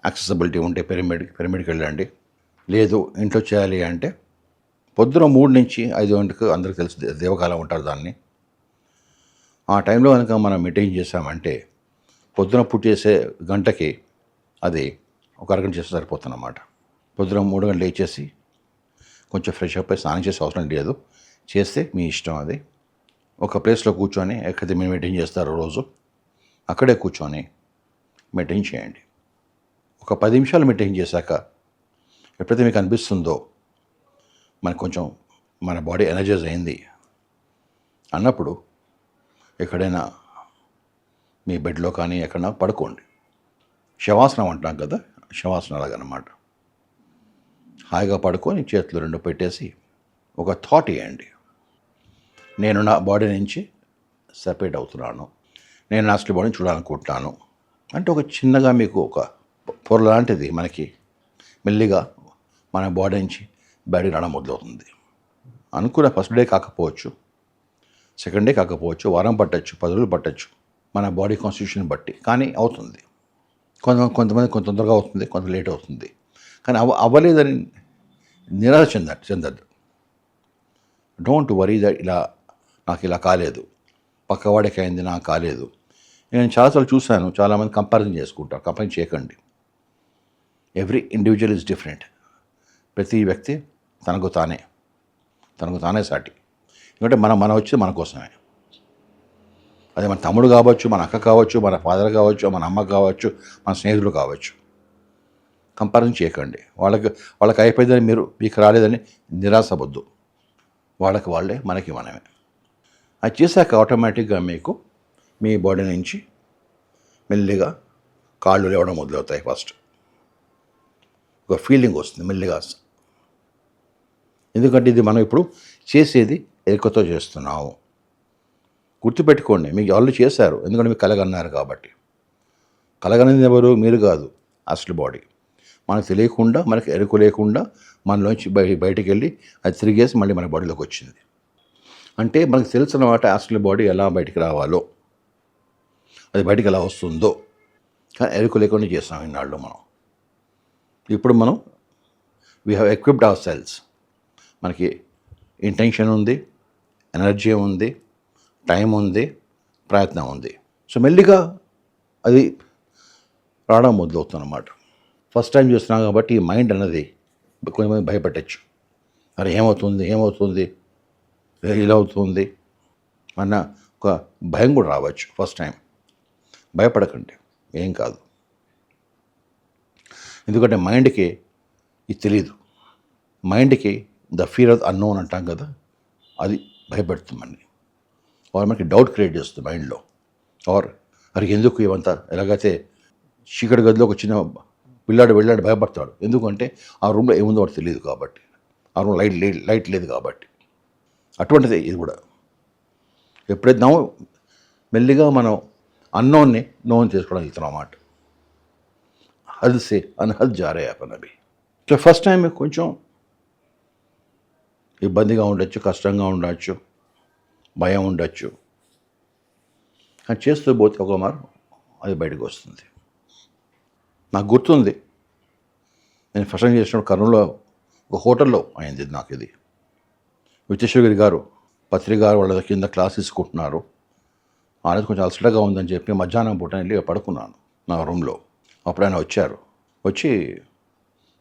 యాక్సెసిబిలిటీ ఉంటే పిరమిడ్కి వెళ్ళండి. లేదు ఇంట్లో చేయాలి అంటే పొద్దున 3 నుంచి 5 గంటలకు అందరికీ తెలుసు దేవకాలం ఉంటారు దాన్ని. ఆ టైంలో కనుక మనం మెయింటైన్ చేసామంటే పొద్దున చేసే గంటకి అది ఒక అరగంట చేస్తే సరిపోతుందన్నమాట. పొద్దున 3 గంటలు లేచేసి కొంచెం ఫ్రెష్ అప్ అయి స్నానం చేసే అవసరం లేదు, చేస్తే మీ ఇష్టం. అది ఒక ప్లేస్లో కూర్చొని ఎక్కడైతే మీరు మెయింటైన్ చేస్తారో రోజు అక్కడే కూర్చొని మెయింటైన్ చేయండి. ఒక 10 నిమిషాలు మెయింటైన్ చేశాక ఎప్పుడైతే మీకు అనిపిస్తుందో మనకు కొంచెం మన బాడీ ఎనర్జైజ్ అయింది అన్నప్పుడు ఎక్కడైనా మీ బెడ్లో కానీ ఎక్కడైనా పడుకోండి. శవాసనం అంటాం కదా, శవాసనం అలాగనమాట. హాయిగా పడుకొని చేతులు 2 పెట్టేసి ఒక థాట్ ఇవ్వండి. నేను నా బాడీ నుంచి సెపరేట్ అవుతున్నాను, నేను నా అసలు బాడీని చూడాలనుకుంటున్నాను అంటే ఒక చిన్నగా మీకు ఒక పొర లాంటిది మనకి మెల్లిగా మన బాడీ నుంచి బయటికి రావడం మొదలవుతుంది. అనుకున్న ఫస్ట్ డే కాకపోవచ్చు, సెకండ్ డే కాకపోవచ్చు, వారం పట్టచ్చు, 10 రోజులు పట్టచ్చు, మన బాడీ కాన్స్టిట్యూషన్ బట్టి, కానీ అవుతుంది. కొంతమంది కొంత తొందరగా అవుతుంది, కొంత లేట్ అవుతుంది. కానీ అవ్వలేదని నిరాశ చెందద్దు. డోంట్ వరీ దట్ నాకు ఇలా కాలేదు, పక్కవాడికి అయింది, నాకు కాలేదు. నేను చాలాసార్లు చూశాను, చాలామంది కంపారిజన్ చేసుకుంటారు. కంపారిజన్ చేయకండి. Every individual is different. ప్రతి వ్యక్తి తనకు తానే సాటి. ఎందుకంటే మనం వచ్చేది మన కోసమే. అది మన తమ్ముడు కావచ్చు, మన అక్క కావచ్చు, మన ఫాదర్ కావచ్చు, మన అమ్మ కావచ్చు, మన స్నేహితులు కావచ్చు. కంపారిజన్ చేయకండి. వాళ్ళకి అయిపోయిందని మీకు రాలేదని నిరాశపద్దు. వాళ్ళకి వాళ్ళే, మనకి మనమే. అది చేశాక ఆటోమేటిక్గా మీకు మీ బాడీ నుంచి మెల్లిగా కాళ్ళు లేవడం మొదలవుతాయి. ఫస్ట్ ఒక ఫీలింగ్ వస్తుంది మెల్లిగా. ఎందుకంటే ఇది మనం ఇప్పుడు చేసేది ఎరుకతో చేస్తున్నాము. గుర్తుపెట్టుకోండి, మీకు ఆల్రెడీ చేశారు, ఎందుకంటే మీకు కలగన్నారు కాబట్టి. కలగనేది ఎవరు? మీరు కాదు, అసలు బాడీ. మనకు తెలియకుండా, మనకు ఎరుక లేకుండా మనలోంచి బయటికి వెళ్ళి అది తిరిగేసి మళ్ళీ మన బాడీలోకి వచ్చింది. అంటే మనకు తెలుసు అన్నమాట అసలు బాడీ ఎలా బయటికి రావాలో, అది బయటికి ఎలా వస్తుందో. కానీ ఎరుక లేకుండా చేస్తాం ఇన్నాళ్ళు మనం. ఇప్పుడు మనం we have equipped our cells. మనకి ఇంటెన్షన్ ఉంది, ఎనర్జీ ఉంది, టైం ఉంది, ప్రయత్నం ఉంది. సో మెల్లిగా అది రావడం మొదలవుతుంది అన్నమాట. ఫస్ట్ టైం చూస్తున్నాం కాబట్టి ఈ మైండ్ అన్నది కొంతమంది భయపెట్టచ్చు. అరే ఏమవుతుంది ఇలా అవుతుంది అన్న ఒక భయం కూడా రావచ్చు ఫస్ట్ టైం. భయపడకండి, ఏం కాదు. ఎందుకంటే మైండ్కి ఇది తెలీదు. మైండ్కి ద ఫియర్ ఆఫ్ అన్నోన్ అంటాం కదా, అది భయపెడుతుందండి. మనకి డౌట్ క్రియేట్ చేస్తుంది మైండ్లో. అది ఎందుకు ఇవంతా, ఎలాగైతే చీకటి గదిలో ఒక చిన్న వెళ్ళాడు భయపడతాడు. ఎందుకంటే ఆ రూమ్లో ఏముందో వాడు తెలియదు కాబట్టి, ఆ రూమ్ లైట్ లేదు కాబట్టి. అటువంటిదే ఇది కూడా. ఎప్పుడైతే మెల్లిగా మనం అన్నోన్ని నోన్ చేసుకోవడం వెళ్తున్నాం అన్నమాట. హద్ సే అన్హద్ జారే అపన్ అభి. సో ఫస్ట్ టైం కొంచెం ఇబ్బందిగా ఉండొచ్చు, కష్టంగా ఉండొచ్చు, భయం ఉండొచ్చు. కానీ చేస్తూ పోతే ఒక మారు అది బయటకు వస్తుంది. నాకు గుర్తుంది, నేను ఫస్ట్ టైం చేసినప్పుడు కర్నూలులో ఒక హోటల్లో అయింది నాకు ఇది. విశ్వేశ్వరగిరి గారు, పత్రి గారు వాళ్ళ కింద క్లాస్ తీసుకుంటున్నారు. అనేది కొంచెం అలసటగా ఉందని చెప్పి మధ్యాహ్నం పూట వెళ్ళి పడుకున్నాను నా రూమ్లో. అప్పుడు ఆయన వచ్చి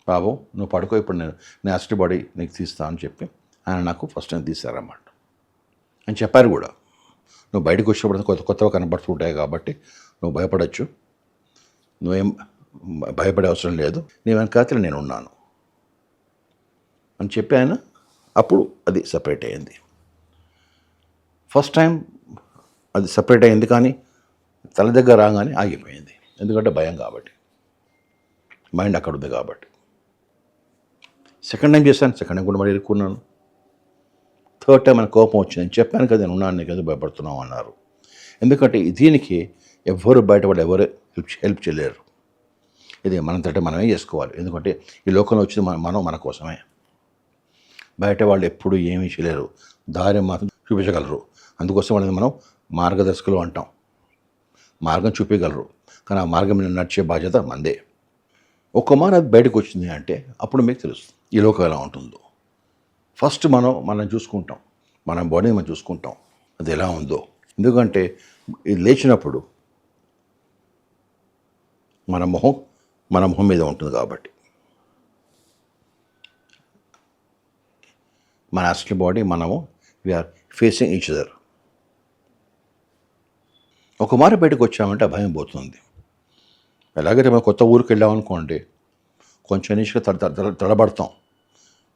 బాబు నువ్వు పడుకో, ఇప్పుడు నేను అసిడ్ బాడీ నీకు తీస్తా అని చెప్పి ఆయన నాకు ఫస్ట్ టైం తీశారన్నమాట. అని చెప్పారు కూడా, నువ్వు బయటకు వచ్చినప్పుడు కొత్తగా కనబడుతుంటాయి కాబట్టి నువ్వు భయపడవచ్చు, నువ్వేం భయపడే అవసరం లేదు, నీ వెనకాతల నేను ఉన్నాను. అని చెప్పాను. అప్పుడు అది సపరేట్ అయింది. ఫస్ట్ టైం అది సపరేట్ అయింది, కానీ తల దగ్గర రాగానే ఆగిపోయింది. ఎందుకంటే భయం కాబట్టి, మైండ్ అక్కడ ఉంది కాబట్టి. సెకండ్ టైం చేశాను, సెకండ్ టైం కూడా మళ్ళీ ఇరుక్కున్నాను. థర్డ్ టైం మన కోపం వచ్చింది. నేను చెప్పాను కదా, నేను ఉన్నాను, నీకు ఎందుకు భయపడుతున్నావు అన్నారు. ఎందుకంటే దీనికి ఎవరు బయటపడి ఎవరు హెల్ప్ చేయలేరు. ఇది మనంతటా మనమే చేసుకోవాలి. ఎందుకంటే ఈ లోకంలో వచ్చింది మనం మన కోసమే. బయట వాళ్ళు ఎప్పుడు ఏమీ చేయలేరు, దారి మాత్రం చూపించగలరు. అందుకోసం వాళ్ళని మనం మార్గదర్శకులు అంటాం. మార్గం చూపించగలరు, కానీ ఆ మార్గం మీద నడిచే బాధ్యత మందే. ఒక్క మారు అది బయటకు వచ్చింది అంటే అప్పుడు మీకు తెలుస్తుంది ఈ లోకం ఎలా ఉంటుందో. ఫస్ట్ మనం చూసుకుంటాం, మన బాడీని మనం చూసుకుంటాం అది ఎలా ఉందో. ఎందుకంటే ఇది లేచినప్పుడు మన మొహం మీద ఉంటుంది కాబట్టి. మన అసలు బాడీ మనము వీఆర్ ఫేసింగ్ ఈచ్ అదర్. ఒక మారు బయటకు వచ్చామంటే ఆ భయం పోతుంది. ఎలాగైతే మనం కొత్త ఊరికి వెళ్ళామనుకోండి, కొంచెం ఇనిషియల్గా తడబడతాం.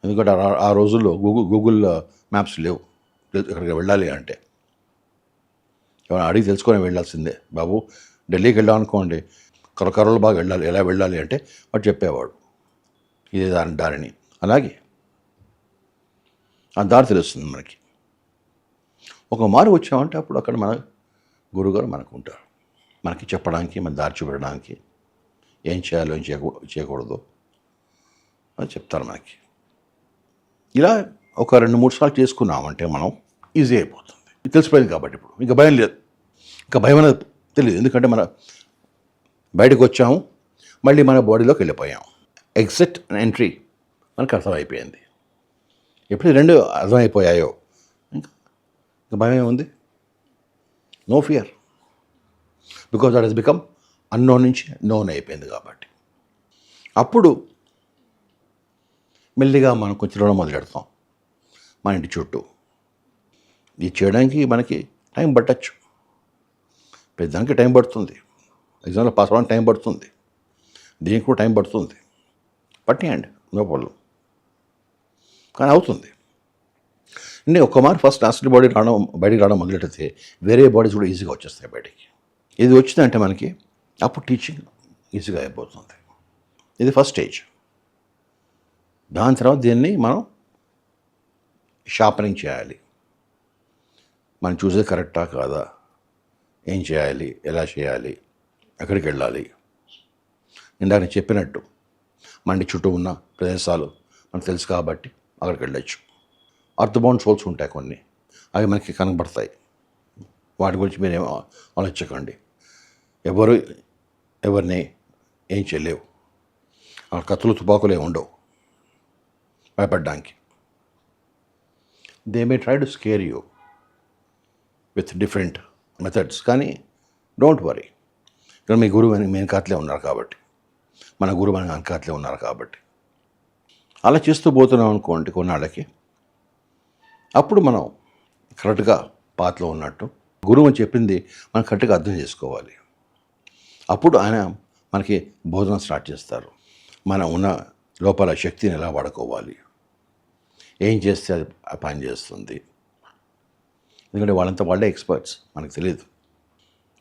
ఎందుకంటే ఆ రోజుల్లో గూగుల్ మ్యాప్స్ లేవు. ఇక్కడికి వెళ్ళాలి అంటే ఏమైనా అడిగి తెలుసుకొని వెళ్ళాల్సిందే. బాబు ఢిల్లీకి వెళ్ళామనుకోండి, కరకరలు బాగా వెళ్ళాలి, ఎలా వెళ్ళాలి అంటే వాడు చెప్పేవాడు ఇదే దారిని. అలాగే ఆ దారి తెలుస్తుంది మనకి. ఒక మారు వచ్చామంటే అప్పుడు అక్కడ మన గురువుగారు మనకు ఉంటారు, మనకి చెప్పడానికి, మన దారి చూపెట్టడానికి, ఏం చేయాలో ఏం చేయకూడదు అని చెప్తారు మనకి. ఇలా ఒక 2-3 సార్లు చేసుకున్నామంటే మనం ఈజీ అయిపోతుంది. తెలిసిపోయింది కాబట్టి ఇప్పుడు ఇంకా భయం లేదు. ఇంకా భయం అనేది తెలియదు. ఎందుకంటే మన బయటకు వచ్చాము, మళ్ళీ మన బాడీలోకి వెళ్ళిపోయాము. ఎగ్జిట్ అండ్ ఎంట్రీ మనకు అర్థమైపోయింది. ఎప్పుడు 2 అర్థమైపోయాయో ఇంకా భయం ఏముంది? No fear, because that he's become unknown నుంచి నోన్ అయిపోయింది కాబట్టి. అప్పుడు మెల్లిగా మనం కొంచెం తిరగడం మొదలెడతాం మన ఇంటి చుట్టూ. ఇది చేయడానికి మనకి టైం పట్టచ్చు, పెద్దానికి టైం పడుతుంది, ఎగ్జామ్లో పాస్ అవ్వడానికి టైం పడుతుంది, దీనికి కూడా టైం పడుతుంది. పట్టేయండి, నో ప్రాబ్లం, కానీ అవుతుంది. నేను ఒక మారు ఫస్ట్ హాస్టల్ బయటికి రావడం మొదలెడితే వేరే బాడీస్ కూడా ఈజీగా వచ్చేస్తాయి బయటికి. ఇది వచ్చిందంటే మనకి అప్పుడు టీచింగ్ ఈజీగా అయిపోతుంది. ఇది ఫస్ట్ స్టేజ్. దాని తర్వాత దీన్ని మనం షార్పనింగ్ చేయాలి. మనం చూసేది కరెక్టా కాదా, ఏం చేయాలి, ఎలా చేయాలి, ఎక్కడికి వెళ్ళాలి. ఇందాక నేను చెప్పినట్టు మన చుట్టూ ఉన్న ప్రదేశాలు మనకు తెలుసు కాబట్టి అక్కడికి వెళ్ళచ్చు. అర్థబౌండ్ సోల్స్ ఉంటాయి కొన్ని, అవి మనకి కనబడతాయి. వాటి గురించి మీరు ఆలోచించకండి. ఎవరిని ఏం చేయలేవు. ఆ కత్తులు తుపాకులే ఉండవు భయపడడానికి. They may try to scare you with different methods, కానీ డోంట్ వరీ. ఇక్కడ మీ గురువు అని వెనకాతలే ఉన్నారు కాబట్టి, మన గురువు అని వెనకాతలే ఉన్నారు కాబట్టి. అలా చేస్తూ పోతున్నాం అనుకోండి కొన్నాళ్ళకి, అప్పుడు మనం కరెక్ట్గా పాత్రలో ఉన్నట్టు గురువు అని చెప్పింది మనం కరెక్ట్గా అర్థం చేసుకోవాలి. అప్పుడు ఆయన మనకి బోధన స్టార్ట్ చేస్తారు. మనం ఉన్న లోపల శక్తిని ఎలా వాడుకోవాలి, ఏం చేస్తే అది పని చేస్తుంది. ఎందుకంటే వాళ్ళే ఎక్స్పర్ట్స్, మనకు తెలియదు.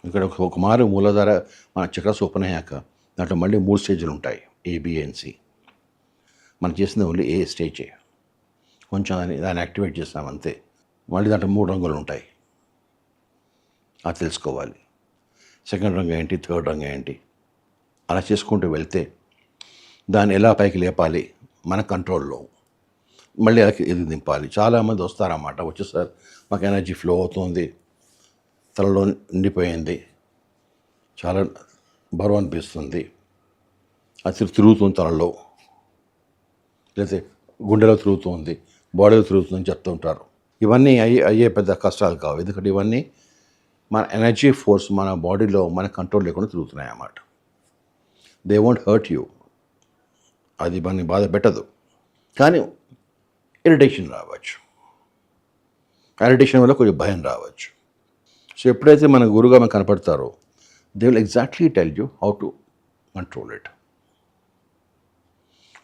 ఎందుకంటే ఒక మారు మూలాధార మన చక్రాస్ ఓపెన్ అయ్యాక దాంట్లో మళ్ళీ 3 స్టేజ్లు ఉంటాయి, ఏబిఎన్సి. మనం చేసింది ఓన్లీ ఏ స్టేజే. కొంచెం దాన్ని యాక్టివేట్ చేస్తాం అంతే. మళ్ళీ దాంట్లో 3 రంగులు ఉంటాయి, అది తెలుసుకోవాలి. సెకండ్ రంగు ఏంటి, థర్డ్ రంగు ఏంటి, అలా చేసుకుంటూ వెళ్తే దాన్ని ఎలా పైకి లేపాలి మన కంట్రోల్లో, మళ్ళీ ఎలా ఇది దింపాలి. చాలామంది వస్తారన్నమాట, వచ్చేసారి మాకు ఎనర్జీ ఫ్లో అవుతుంది, తలలో నిండిపోయింది, చాలా బరువు అనిపిస్తుంది, అది తిరుగుతుంది తలలో, లేకపోతే గుండెలో తిరుగుతుంది, బాడీలో తిరుగుతుందని చెప్తూ ఉంటారు. ఇవన్నీ అయ్యే పెద్ద కష్టాలు కావు. ఎందుకంటే ఇవన్నీ మన ఎనర్జీ ఫోర్స్ మన బాడీలో మన కంట్రోల్ లేకుండా తిరుగుతున్నాయి అన్నమాట. దే వోంట్ హర్ట్ యూ, అది మనని బాధ పెట్టదు, కానీ ఇరిటేషన్ రావచ్చు. ఇరిటేషన్ వల్ల కొంచెం భయం రావచ్చు. సో ఎప్పుడైతే మన గురువుగా మనకు కనపడతారో, they will exactly tell you how to control it.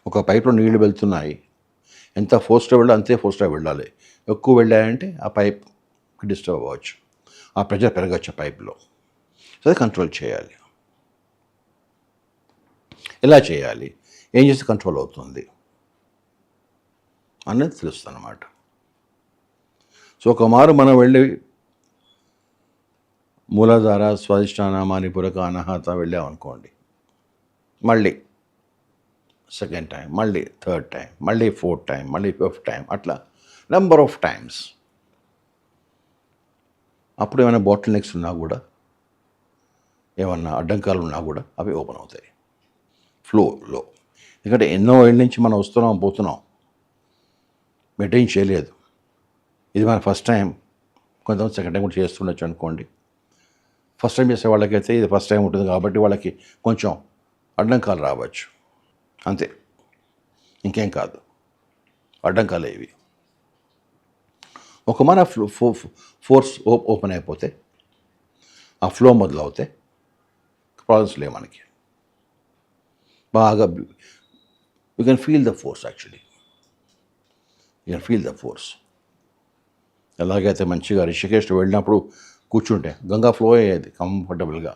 ఒక పైప్లో నీళ్లు వెళ్తున్నాయి, ఎంత ఫోర్స్గా వెళ్ళాలి అంతే ఫోర్స్గా వెళ్ళాలి. ఎక్కువ వెళ్ళాయంటే ఆ పైప్ డిస్టర్బ్ అవ్వచ్చు, ఆ ప్రెషర్ పెరగచ్చు పైప్లో. సో అది కంట్రోల్ చేయాలి. ఎలా చేయాలి, ఏం చేస్తే కంట్రోల్ అవుతుంది అనేది తెలుస్తుంది అన్నమాట. సో ఒక మారు మనం వెళ్ళి మూలాధార, స్వాదిష్టాన, మాణిపురక, అనాహత వెళ్ళామనుకోండి, మళ్ళీ సెకండ్ టైం, మళ్ళీ థర్డ్ టైం, మళ్ళీ ఫోర్త్ టైం, మళ్ళీ ఫిఫ్త్ టైం, అట్లా నెంబర్ ఆఫ్ టైమ్స్. అప్పుడు ఏమైనా బాటిల్ నెక్స్ ఉన్నా కూడా, ఏమన్నా అడ్డంకాలు ఉన్నా కూడా అవి ఓపెన్ అవుతాయి ఫ్లోలో. ఎందుకంటే ఎన్నో ఏళ్ళ నుంచి మనం వస్తున్నాం పోతున్నాం, మెయింటైన్ చేయలేదు. ఇది మన ఫస్ట్ టైం, కొంతమంది సెకండ్ టైం కూడా చేస్తుండొచ్చు అనుకోండి. ఫస్ట్ టైం చేసే వాళ్ళకైతే ఇది ఫస్ట్ టైం ఉంటుంది కాబట్టి వాళ్ళకి కొంచెం అడ్డంకాలు రావచ్చు, అంతే, ఇంకేం కాదు. అడ్డంకాలు ఇవి. ఒక మన ఫోర్స్ ఓపెన్ అయిపోతే, ఆ ఫ్లో మొదలవుతే ప్రాబ్లమ్స్ లేవు మనకి. బాగా you can feel the force, actually you can feel the force. ఎలాగైతే మంచిగా రిషికేష్ వెళ్ళినప్పుడు కూర్చుంటే గంగా ఫ్లో అయ్యేది కంఫర్టబుల్గా,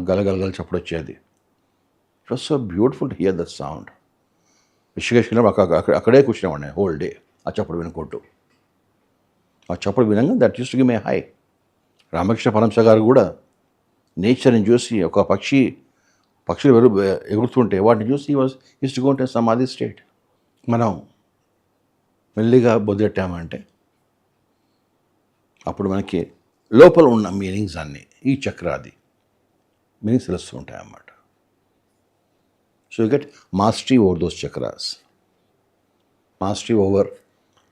గలగలగల చప్పుడు వచ్చేది. It was so beautiful to hear that sound. Rishikesh వెళ్ళినప్పుడు అక్కడే కూర్చునేవాడిని హోల్ డే ఆ చప్పుడు వినుకుంటూ. ఆ చప్పుడు వినంగా that used to give me high. Ramakrishna Paramahamsa garu కూడా నేచర్ని చూసి, ఒక పక్షులు ఎగురుతుంటే వాటిని చూసి used to go to samadhi state. మనం మెల్లిగా బొద్దెట్టామంటే అప్పుడు మనకి లోపల ఉన్న మీనింగ్స్ అన్నీ, ఈ చక్రాది మీనింగ్స్ తెలుస్తూ ఉంటాయి అన్నమాట. So you get mastery over those chakras, mastery over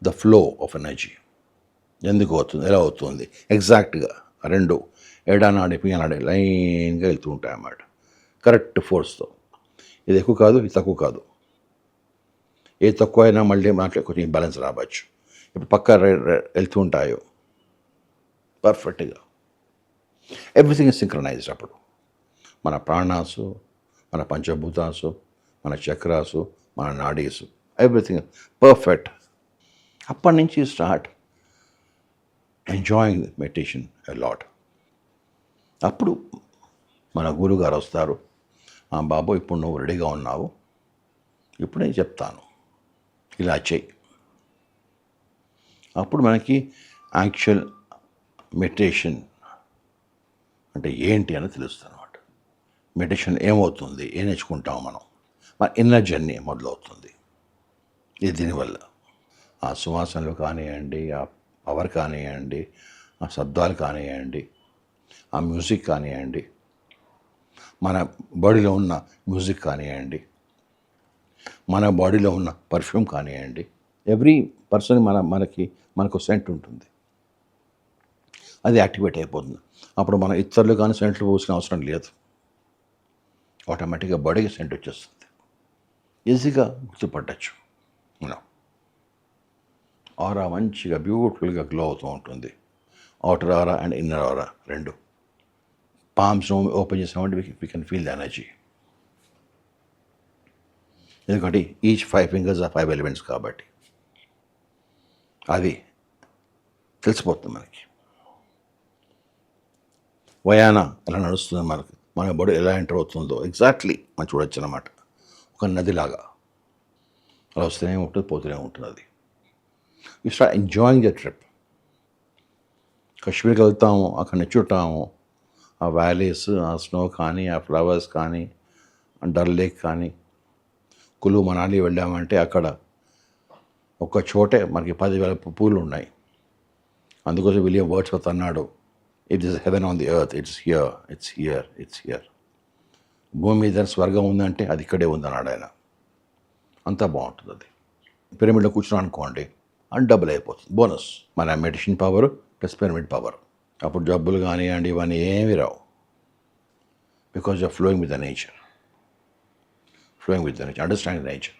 the flow of energy. ఎందుకు అవుతుంది, ఎలా అవుతుంది ఎగ్జాక్ట్గా రెండు ఎడానాడి పియానాడి లైన్గా వెళ్తూ ఉంటాయి అన్నమాట, కరెక్ట్ ఫోర్స్తో. ఇది ఎక్కువ కాదు, ఇది తక్కువ కాదు. ఏ తక్కువ అయినా మళ్ళీ మాట్లాడి కొంచెం ఇంబ్యాలెన్స్ రావచ్చు. ఇప్పుడు పక్క వెళ్తూ ఉంటాయో పర్ఫెక్ట్గా ఎవ్రీథింగ్ ఇస్ సింక్రనైజ్డ్. అప్పుడు మన ప్రాణాసు, మన పంచభూతాసు, మన చక్రాసు, మన నాడీసు, ఎవ్రీథింగ్ పర్ఫెక్ట్. అప్పటి నుంచి start enjoying meditation a lot. అప్పుడు మన గురువుగారు వస్తారు, బాబు ఇప్పుడు నువ్వు రెడీగా ఉన్నావు, ఇప్పుడు నేను చెప్తాను ఇలా చెయ్యి. అప్పుడు మనకి యాక్చువల్ మెడిటేషన్ అంటే ఏంటి అని తెలుస్తుంది అన్నమాట. మెడిటేషన్ ఏమవుతుంది, ఏం నేర్చుకుంటాం మనం, మన ఇన్నర్ జర్నీ మొదలవుతుంది. ఇది దీనివల్ల ఆ సువాసనలు కానివ్వండి, ఆ పవర్ కానివ్వండి, ఆ శబ్దాలు కానివ్వండి, ఆ మ్యూజిక్ కానివ్వండి, మన బాడీలో ఉన్న మ్యూజిక్ కానివ్వండి, మన బాడీలో ఉన్న పర్ఫ్యూమ్ కానివ్వండి. ఎవ్రీ పర్సన్ మనకు సెంట్ ఉంటుంది, అది యాక్టివేట్ అయిపోతుంది. అప్పుడు మన ఇతరులు కానీ సెంట్లు పోసిన అవసరం లేదు, ఆటోమేటిక్గా బాడీకి సెంట్ వచ్చేస్తుంది. ఈజీగా గుర్తుపట్టచ్చు. ఆరా మంచిగా బ్యూటిఫుల్గా గ్లో అవుతూ ఉంటుంది. అవుటర్ ఆరా అండ్ ఇన్నర్ ఆరా రెండు. పామ్స్ ఓపెన్ చేసామంటే we can feel the energy. ఎందుకంటే ఈచ్ 5 ఫింగర్స్ ఆ 5 ఎలిమెంట్స్ కాబట్టి అది తెలిసిపోతుంది మనకి. వయాన ఎలా నడుస్తుంది మనకి, మన బాడీ ఎలా ఎంటర్ అవుతుందో ఎగ్జాక్ట్లీ మనం చూడొచ్చు అన్నమాట. ఒక నదిలాగా అలా వస్తూనే ఉంటుంది, పోతూనే ఉంటుంది. అది you start enjoying the trip. కాశ్మీర్కి వెళ్తాము, అక్కడ నెచ్చుంటాము, ఆ వ్యాలీస్, ఆ స్నో కానీ, ఆ ఫ్లవర్స్ కానీ, డల్ లేక్ కానీ. కులు మనాలి వెళ్ళామంటే అక్కడ ఒక్క చోటే మనకి 10,000 పూలు ఉన్నాయి. అందుకోసం విలియం వర్డ్స్వర్త్ అన్నాడు, it is haven on the earth, it's here, it's here, it's here. భూమి మీద స్వర్గం ఉందంటే అది ఇక్కడే ఉందన్నాడు ఆయన. అంతా బాగుంటుంది. అది పిరమిడ్లో కూర్చున్నాం అనుకోండి, అని డబుల్ అయిపోతుంది. బోనస్ మన medicine power plus pyramid power. అప్పుడు జబ్బులు కానివ్వండి ఇవన్నీ ఏమీ రావు. Because you are flowing with the nature, flowing with the nature, understanding the nature,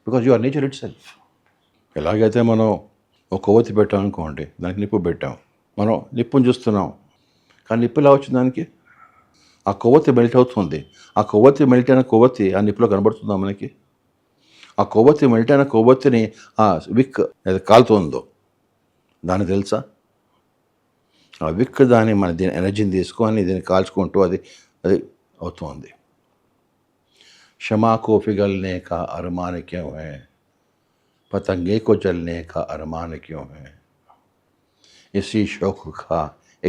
because you are nature itself. ఎలాగైతే మనం ఒక కొవ్వొత్తి పెట్టాం అనుకోండి, దానికి నిప్పు పెట్టాం, మనం నిప్పును చూస్తున్నాం, కానీ నిప్పు ఎలా వచ్చింది దానికి? ఆ కొవ్వొత్తి మెల్ట్ అవుతుంది. ఆ కొవ్వొత్తి మెల్ట్ అయిన కొవ్వొత్తి ఆ నిప్పులో కనబడుతుందా మనకి? ఆ కొవ్వొత్తి మెల్ట్ అయిన కొవ్వొత్తిని ఆ విక్ అది కాలుతుందో దాన్ని తెలుసా? ఆ విక్ దాన్ని మన దీని ఎనర్జీని తీసుకొని దీన్ని కాల్చుకుంటూ అది అది అవుతుంది. क्षमा को पिघलने का अरमान क्यों है, पतंगे को जलने का अरमान क्यों है, इसी शौक का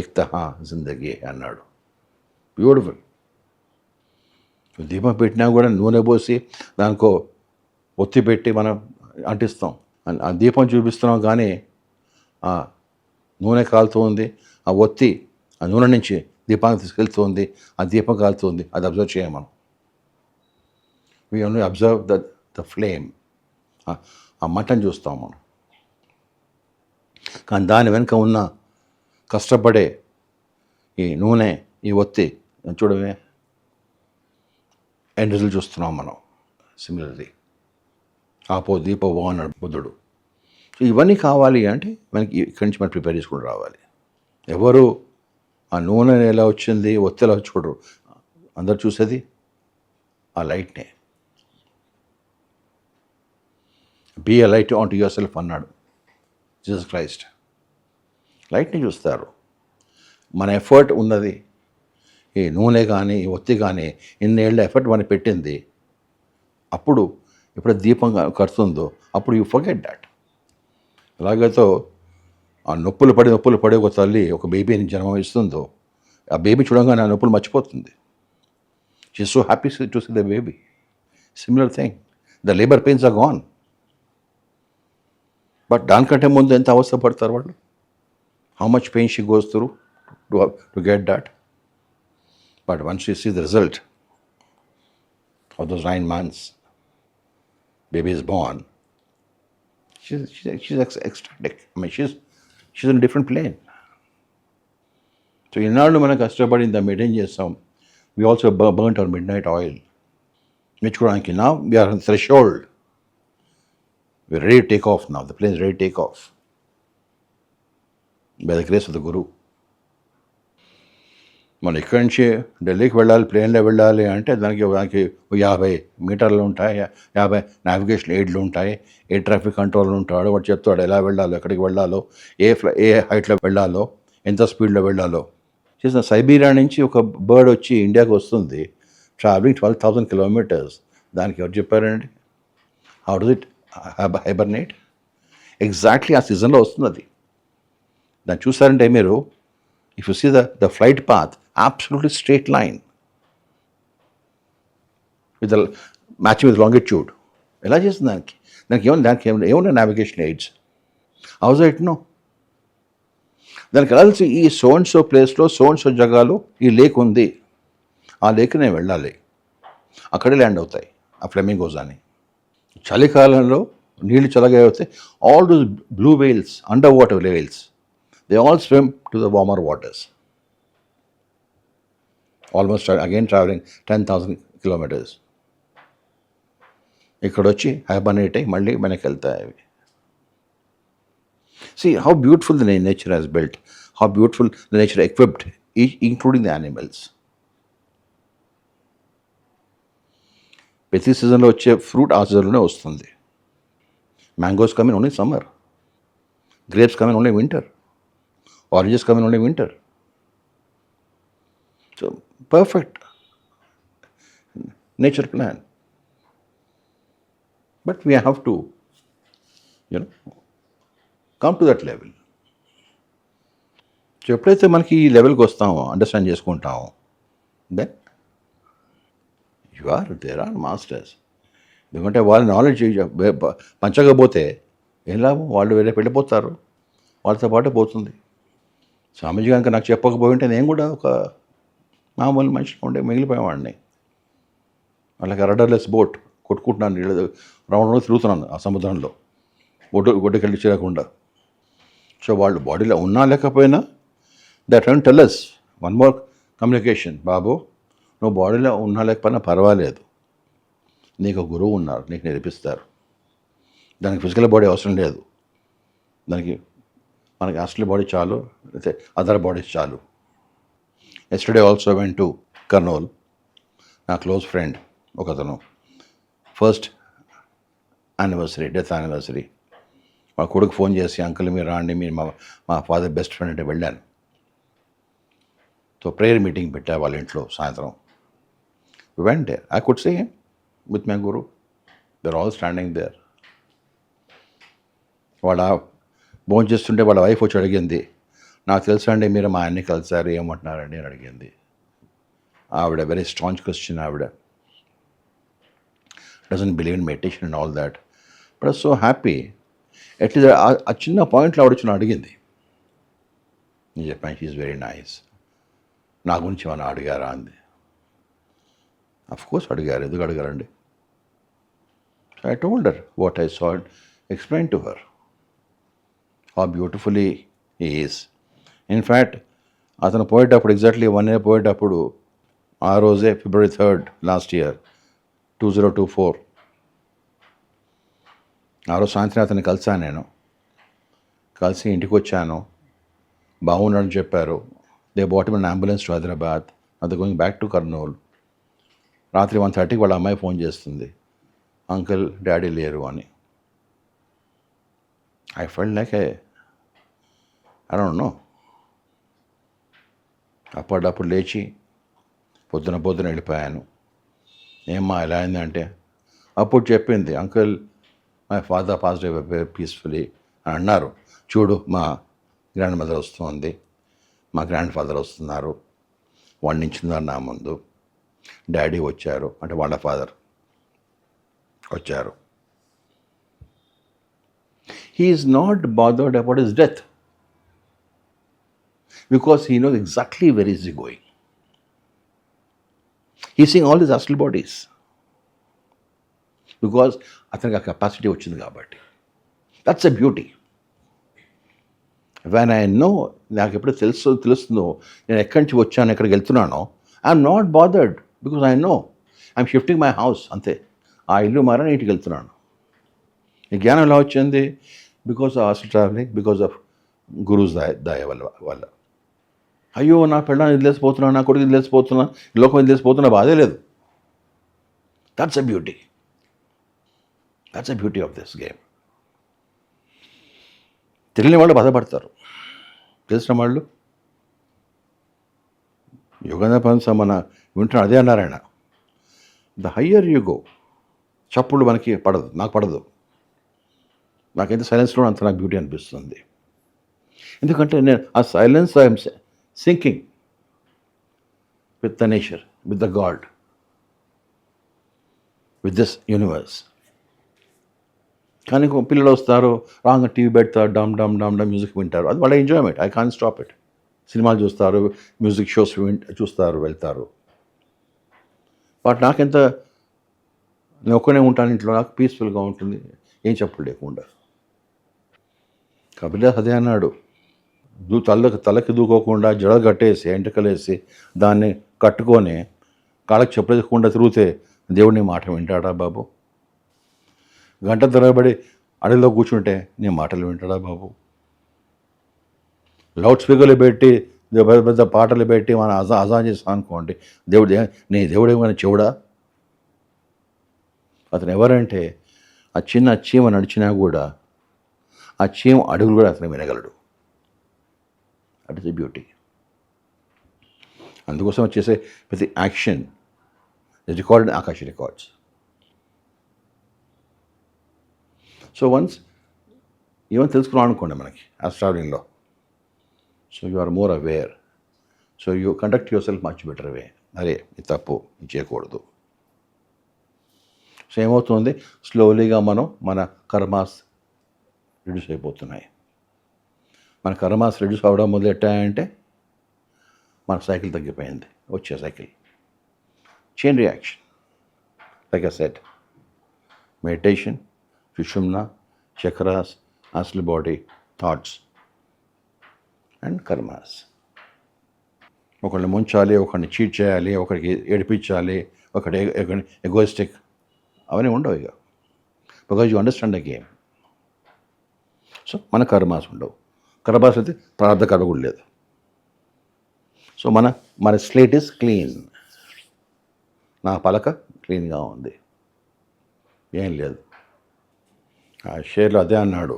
इख्तहा జిందగీ అన్నాడు. బ్యూటిఫుల్. దీపం పెట్టినా కూడా నూనె పోసి దానికో ఒత్తి పెట్టి మనం అంటిస్తాం. ఆ దీపం చూపిస్తున్నాం కానీ ఆ నూనె కాలుతుంది, ఆ ఒత్తి ఆ నూనె నుంచి దీపానికి తీసుకెళ్తుంది, ఆ దీపం కాలుతుంది. అది అబ్జర్వ్ చేయం మనం. We only observe the flame, ఆ మంటను చూస్తాం మనం. కానీ దాని వెనుక ఉన్న కష్టపడే ఈ నూనె, ఈ ఒత్తి చూడమే ఎండ్ రిజల్ట్ చూస్తున్నాం మనం. సిమిలర్లీ ఆపో దీపో అన్నాడు బుద్ధుడు. సో ఇవన్నీ కావాలి అంటే మనకి ఇక్కడి నుంచి మనం ప్రిపేర్ చేసుకుని రావాలి. ఎవరు ఆ నూనె ఎలా వచ్చింది, ఒత్తి ఎలా చూడరు. అందరు చూసేది ఆ లైట్నే. Be a light on to yourself అన్నాడు జీసస్ క్రైస్ట్. లైట్ని చూస్తారు. మన ఎఫర్ట్ ఉన్నది. ఈ నూనె కానీ ఈ ఒత్తి కానీ ఇన్నేళ్ళ ఎఫర్ట్ మనం పెట్టింది. అప్పుడు ఎప్పుడు దీపం కడుతుందో అప్పుడు యూ ఫర్గెట్ దాట్. ఎలాగైతే ఆ నొప్పులు పడి ఒక తల్లి ఒక బేబీని జన్మ ఇస్తుందో, ఆ బేబీ చూడంగానే ఆ నొప్పులు మర్చిపోతుంది. She is so happy to see the baby. Similar thing, the labour pains are gone. But దానికంటే ముందు ఎంత అవస్థ పడతారు వాళ్ళు. How much pain she goes through to get that. But once she sees the result of those 9 months, baby is born, she's ecstatic. I mean, she's in a different plane. So ఇన్నాళ్ళు మనం కష్టపడి ఇంత maintain చేస్తాం. We also burnt our midnight oil. మెచ్చుకోవడానికి now we are on threshold. We're ready to take off now. The plane is ready to take off by the grace of the Guru. మనం ఇక్కడి నుంచి ఢిల్లీకి వెళ్ళాలి, ప్లేన్లో వెళ్ళాలి అంటే దానికి 50 మీటర్లు ఉంటాయి, 50 నావిగేషన్ ఎయిడ్లు ఉంటాయి, ఎయిర్ ట్రాఫిక్ కంట్రోల్ ఉంటాడు. వాడు చెప్తాడు ఎలా వెళ్ళాలో, ఎక్కడికి వెళ్ళాలో, ఏ హైట్లో వెళ్ళాలో, ఎంత స్పీడ్లో వెళ్ళాలో. చేసిన సైబీరియా నుంచి ఒక బర్డ్ వచ్చి ఇండియాకి వస్తుంది, ట్రావెలింగ్ 12,000 కిలోమీటర్స్. దానికి ఎవరు చెప్పారండి? How does it hibernate? Exactly ఆ సీజన్లో వస్తుంది అది. దాన్ని చూసారంటే మీరు, if you see the flight path, absolutely straight line with the matching with longitude. ఎలా చేస్తుంది దానికి ఏమన్నా navigation aids? How's it know? దానికి ఎలా తెలిసి ఈ సో ప్లేస్లో సో జగాలో ఈ లేక్ ఉంది, ఆ లేక్ నేను వెళ్ళాలి, అక్కడే ల్యాండ్ అవుతాయి ఆ ఫ్లెమింగోస్ అని. చలికాలంలో నీళ్ళు చల్లగా అవుతాయి. All those blue whales, under water whales, they all swim to the warmer waters. Almost again traveling 10,000 kilometers. ఇక్కడ వచ్చి హైబర్నేట్ అయ్యి మళ్ళీ మనకి వెళ్తాయి అవి. See how beautiful the nature has built, how beautiful the nature equipped, including the animals. ప్రతి సీజన్లో వచ్చే ఫ్రూట్ ఆ సీజన్లోనే వస్తుంది. Mangoes come in only summer, grapes come in only winter, oranges come in only winter. So perfect nature plan. But we have to, come to that level. So ఎప్పుడైతే మనకి ఈ లెవెల్కి వస్తామో, understand చేసుకుంటామో, దెన్ దేర్ ఆర్ మాస్టర్స్. ఎందుకంటే వాళ్ళ knowledge పంచకపోతే ఏం లాభం? వాళ్ళు వేరే వెళ్ళిపోతారు, వాళ్ళతో పాటు పోతుంది. స్వామీజీ కనుక నాకు చెప్పకపోయి ఉంటే నేను కూడా ఒక మామూలు మనిషిగా ఉండే మిగిలిపోయేవాడిని. వాళ్ళకి రడర్లెస్ బోట్ కొట్టుకుంటున్నాను, నీళ్ళు రౌండ్ తిరుగుతున్నాను ఆ సముద్రంలో, ఒడ్డుకెళ్ళి చేరకుండా. సో వాళ్ళు బాడీలో ఉన్నా లేకపోయినా that and tell us one more communication, బాబు నువ్వు బాడీలో ఉన్నా లేకపోయినా పర్వాలేదు, నీకు గురువు ఉన్నారు, నీకు నేర్పిస్తారు. దానికి ఫిజికల్ బాడీ అవసరం లేదు, దానికి మనకి హాస్టల్ బాడీ చాలు, అయితే అదర్ బాడీస్ చాలు. Yesterday also went to Kurnool. నా క్లోజ్ ఫ్రెండ్ ఒకతను ఫస్ట్ యానివర్సరీ, డెత్ యానివర్సరీ. మా కొడుకు ఫోన్ చేసి, అంకుల్ మీరు రాండి, మీరు మా ఫాదర్ బెస్ట్ ఫ్రెండ్ అంటే వెళ్ళాను. సో ప్రేయర్ మీటింగ్ పెట్టా వాళ్ళ ఇంట్లో సాయంత్రం. Went there. I could see him with my guru. They're all standing there. వాళ్ళ భోజనం చేస్తుంటే వాళ్ళ వైఫ్ వచ్చి అడిగింది, నాకు తెలుసా అండి మీరు మా ఆయన్ని కలిసారు, ఏమంటున్నారండి అని అడిగింది. ఆవిడ వెరీ స్ట్రాంగ్ క్రిస్టియన్ ఆవిడ. Doesn't believe in meditation and all that. But so happy. At least ఆ చిన్న పాయింట్లో ఆవిడ వచ్చి అడిగింది. నేను చెప్పాను షీఈ్ వెరీ నైస్. నా గురించి ఏమైనా అడిగారా అంది. కోర్స్ అడిగారు, ఎందుకు అడిగారండి. I told her what I saw, explain to her how beautifully he is. In fact అతను పోయేటప్పుడు ఎగ్జాక్ట్లీ 1 year పోయేటప్పుడు ఆ రోజే February 3rd లాస్ట్ ఇయర్ 2024 ఆ రోజు సాయంత్రం అతన్ని కలిసాను. నేను కలిసి ఇంటికి వచ్చాను. బాగున్నాడని చెప్పారు. They brought him an ambulance to Hyderabad. అది గోయింగ్ బ్యాక్ టు కర్నూల్. రాత్రి 1:30కి వాళ్ళ అమ్మాయి ఫోన్ చేస్తుంది, అంకుల్ డాడీ లేరు అని. I felt like I don't no. అప్పటికప్పుడు లేచి పొద్దున వెళ్ళిపోయాను. ఏమ్మా ఎలా అయిందంటే అప్పుడు చెప్పింది, uncle my father passed away peacefully అని అన్నారు. చూడు మా గ్రాండ్ మదర్ వస్తుంది, మా గ్రాండ్ ఫాదర్ వస్తున్నారు, వండించున్నారు నా ముందు, డాడీ వచ్చారు అంటే వాళ్ళ ఫాదర్ వచ్చారు. He is not bothered about his death because he knows exactly where is he going. He's seeing all his astral bodies because అతనికి ఆ కెపాసిటీ వచ్చింది కాబట్టి. That's a beauty. When I know, నాకు ఎప్పుడు తెలుస్తుందో నేను ఎక్కడి నుంచి వచ్చాను, ఎక్కడికి వెళ్తున్నానో, I'm not bothered because I know I'm shifting my house, అంతే. ఆ ఇల్లు మారని ఇంటికి వెళ్తున్నాను. ఈ జ్ఞానం ఎలా వచ్చింది? Because of astral travelling, because of gurus దయ వల్ల. అయ్యో నా పెళ్ళాన్ని వదిలేసిపోతున్నా, నా కొడుకు వదిలేసిపోతున్నా, లోకం వదిలేసిపోతున్నా, బాధే లేదు. That's a beauty. That's a beauty of this game. తెలియని వాళ్ళు బాధపడతారు, తెలిసిన వాళ్ళు. యోగేంద్ర పంత్ మన వింటున్నా అదే అన్నారు ఆయన, ద హయ్యర్ యూ గో, చప్పుడు మనకి పడదు, నాకు పడదు. నాకైతే సైలెన్స్లో అంత నాకు బ్యూటీ అనిపిస్తుంది. ఎందుకంటే నేను ఆ silence I'm sinking with the nature, with the God, with this universe. కానీ పిల్లలు వస్తారు, రాంగ్ టీవీ పెడతారు, డమ్ డమ్ డమ్ డమ్ మ్యూజిక్ వింటారు, అది వాళ్ళ enjoyment. I can't stop it. సినిమాలు చూస్తారు, మ్యూజిక్ షోస్ చూస్తారు, వెళ్తారు. బట్ నాకెంత, నేను ఒక్కనే ఉంటాను ఇంట్లో, నాకు పీస్ఫుల్గా ఉంటుంది, ఏం చెప్పులు లేకుండా. కపిలదాస్ అదే అన్నాడు, తలకి దూకోకుండా జడ కట్టేసి ఎంటకలేసి దాన్ని కట్టుకొని కాళ్ళకి చెప్పలేకుండా తిరిగితే దేవుడిని మాట వింటాడా బాబు? గంట తరబడి అడవిలో కూర్చుంటే నీ మాటలు వింటాడా బాబు? లౌడ్ స్పీకర్లు పెట్టి పెద్ద పెద్ద పాటలు పెట్టి మన అజా చేస్తాను అనుకోండి, నీ దేవుడు ఏమైనా చెవుడా? అతను ఎవరంటే ఆ చిన్న చీమ నడిచినా కూడా ఆ చీమ అడుగులు కూడా అతను వినగలడు. That is a beauty. అందుకోసం వచ్చేసే ప్రతి action is recorded akasha records. So once ఏమైనా తెలుసుకున్నాం అనుకోండి మనకి ఆస్ట్రాలజీలో, so you are more aware, so you conduct yourself much better way. అరే ఇది తప్పు, ఇది చేయకూడదు. సో ఏమవుతుంది, స్లోలీగా మన కర్మాస్ రిడ్యూస్ అయిపోతున్నాయి. మన కర్మాస్ రిడ్యూస్ అవ్వడం మొదలెట్టాయంటే మన సైకిల్ తగ్గిపోయింది, వచ్చే cycle. Chain reaction, like I said, meditation, sushumna, chakras, astral body, thoughts and karmas. ఒకరిని ముంచాలి, ఒకరిని చీట్ చేయాలి, ఒకరికి ఏడిపించాలి, ఒకటి ఎగోయిస్టిక్, అవన్నీ ఉండవు ఇక. Because you understand the game. So మన కర్మాస్ ఉండవు. కర్మాస్ అయితే ప్రార్థ కర్మ కూడా లేదు. సో మన స్లేట్ ఈస్ క్లీన్. నా పలక క్లీన్గా ఉంది, ఏం లేదు. ఆ షేర్లో అదే అన్నాడు,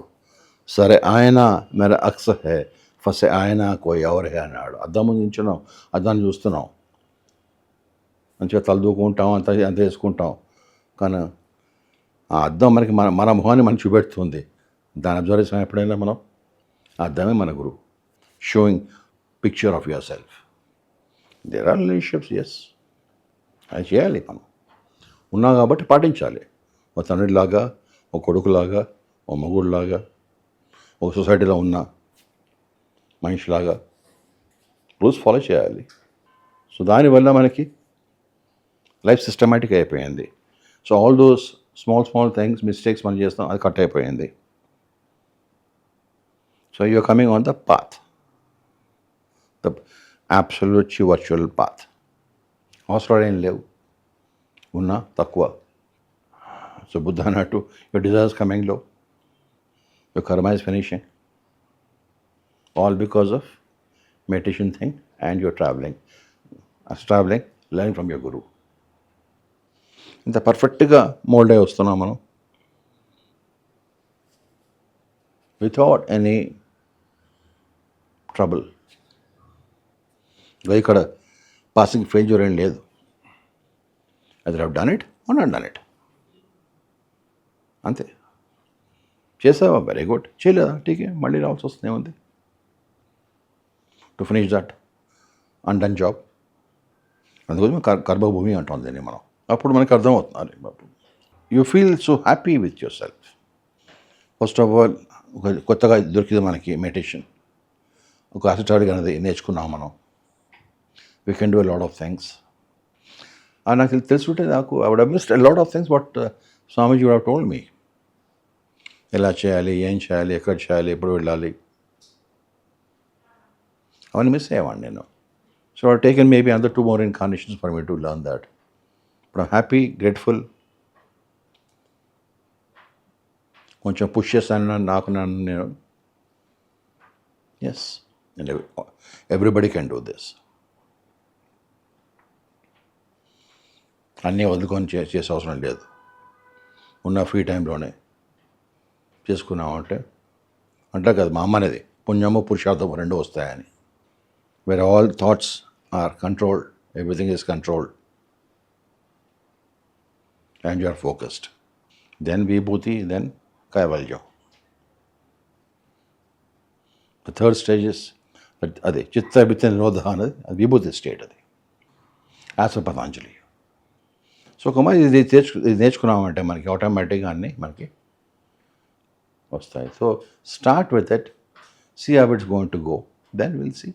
సరే ఆయన మేర అక్స్ హే ఫసే ఆయన కోయి ఎవర్ హే అన్నాడు. అద్దం ముందు నించున్నాం, అద్దాన్ని చూస్తున్నాం, మంచిగా తలదూకుంటాం, అంత అంత వేసుకుంటాం, కానీ ఆ అద్దం మనకి మన మన మొహాన్ని మనకి చూపెడుతుంది. దాని అబ్జర్వ్ చేసాం ఎప్పుడైనా మనం? ఆ అద్దమే మన గురువు, showing picture of yourself. There are relationships, yes, అది చేయాలి. మనం ఉన్నాం కాబట్టి పాటించాలి. ఒక తండ్రిలాగా, ఒక కొడుకులాగా, ఒక మొగుడులాగా, ఒక సొసైటీలో ఉన్న మనిషిలాగా రూల్స్ ఫాలో చేయాలి. సో దానివల్ల మనకి లైఫ్ సిస్టమేటిక్ అయిపోయింది. So all those small things, mistakes మనం చేస్తాం, అది కట్ అయిపోయింది. So you're coming on the path, the absolute virtual path. అవసరాలు ఏం లేవు, ఉన్నా తక్కువ. సో బుద్ధ అన్నట్టు, your desires coming low, your karma is finishing, all because of meditation thing and your traveling. Learn from your గురువు. ఇంత పర్ఫెక్ట్గా మోల్డ్ అయి వస్తున్నాం మనం, వితౌట్ ఎనీ ట్రబుల్. ఇక్కడ పాసింగ్ ఫెయిల్యూర్ ఏం లేదు. Either have done it or not done it, అంతే. చేసావా, వెరీ గుడ్. చేయలేదా, ఠీకే, మళ్ళీ రావాల్సి వస్తుంది, ఏముంది, to finish that undone job. అందుకోసం కర్మభూమి అంటాం దీన్ని మనం. అప్పుడు మనకు అర్థమవుతుంది, you feel so happy with your self. First of all, ఒక కొత్తగా దొరికింది మనకి మెడిటేషన్, ఒక అసెటాడిక్ అనేది నేర్చుకున్నాం మనం. We can do a lot of things. నాకు తెలుసుంటే నాకు I would have missed a lot of things, but Swamiji would have told me ఎలా చేయాలి, ఏం చేయాలి, ఎక్కడ చేయాలి, ఎప్పుడు వెళ్ళాలి, అవన్నీ మిస్ అయ్యేవాడిని నేను. So I taken maybe another 2 more incarnations for me to learn that. But I'm happy, grateful. కొంచెం పుష్ చేశాను నాకు నన్ను నేను. Yes, and everybody can do this. అన్నీ వదులుకొని చేసే అవసరం లేదు. ఉన్న ఫ్రీ టైంలోనే చేసుకున్నామంటే, అంటే కదా మా అమ్మ అనేది, పుణ్యము పురుషార్థము రెండు వస్తాయని. where all thoughts are controlled, everything is controlled, and you are focused. Then Vibhuti, then Kaivalya. The third stage is adi Chitta Vitta Nirodha anadi, అది Vibhuti state అది, as per Patanjali. So Kumar ఇది నేర్చుకున్నామంటే మనకి ఆటోమేటిక్గా అన్నీ మనకి వస్తాయి. So start with it, see how it's going to go, then will see.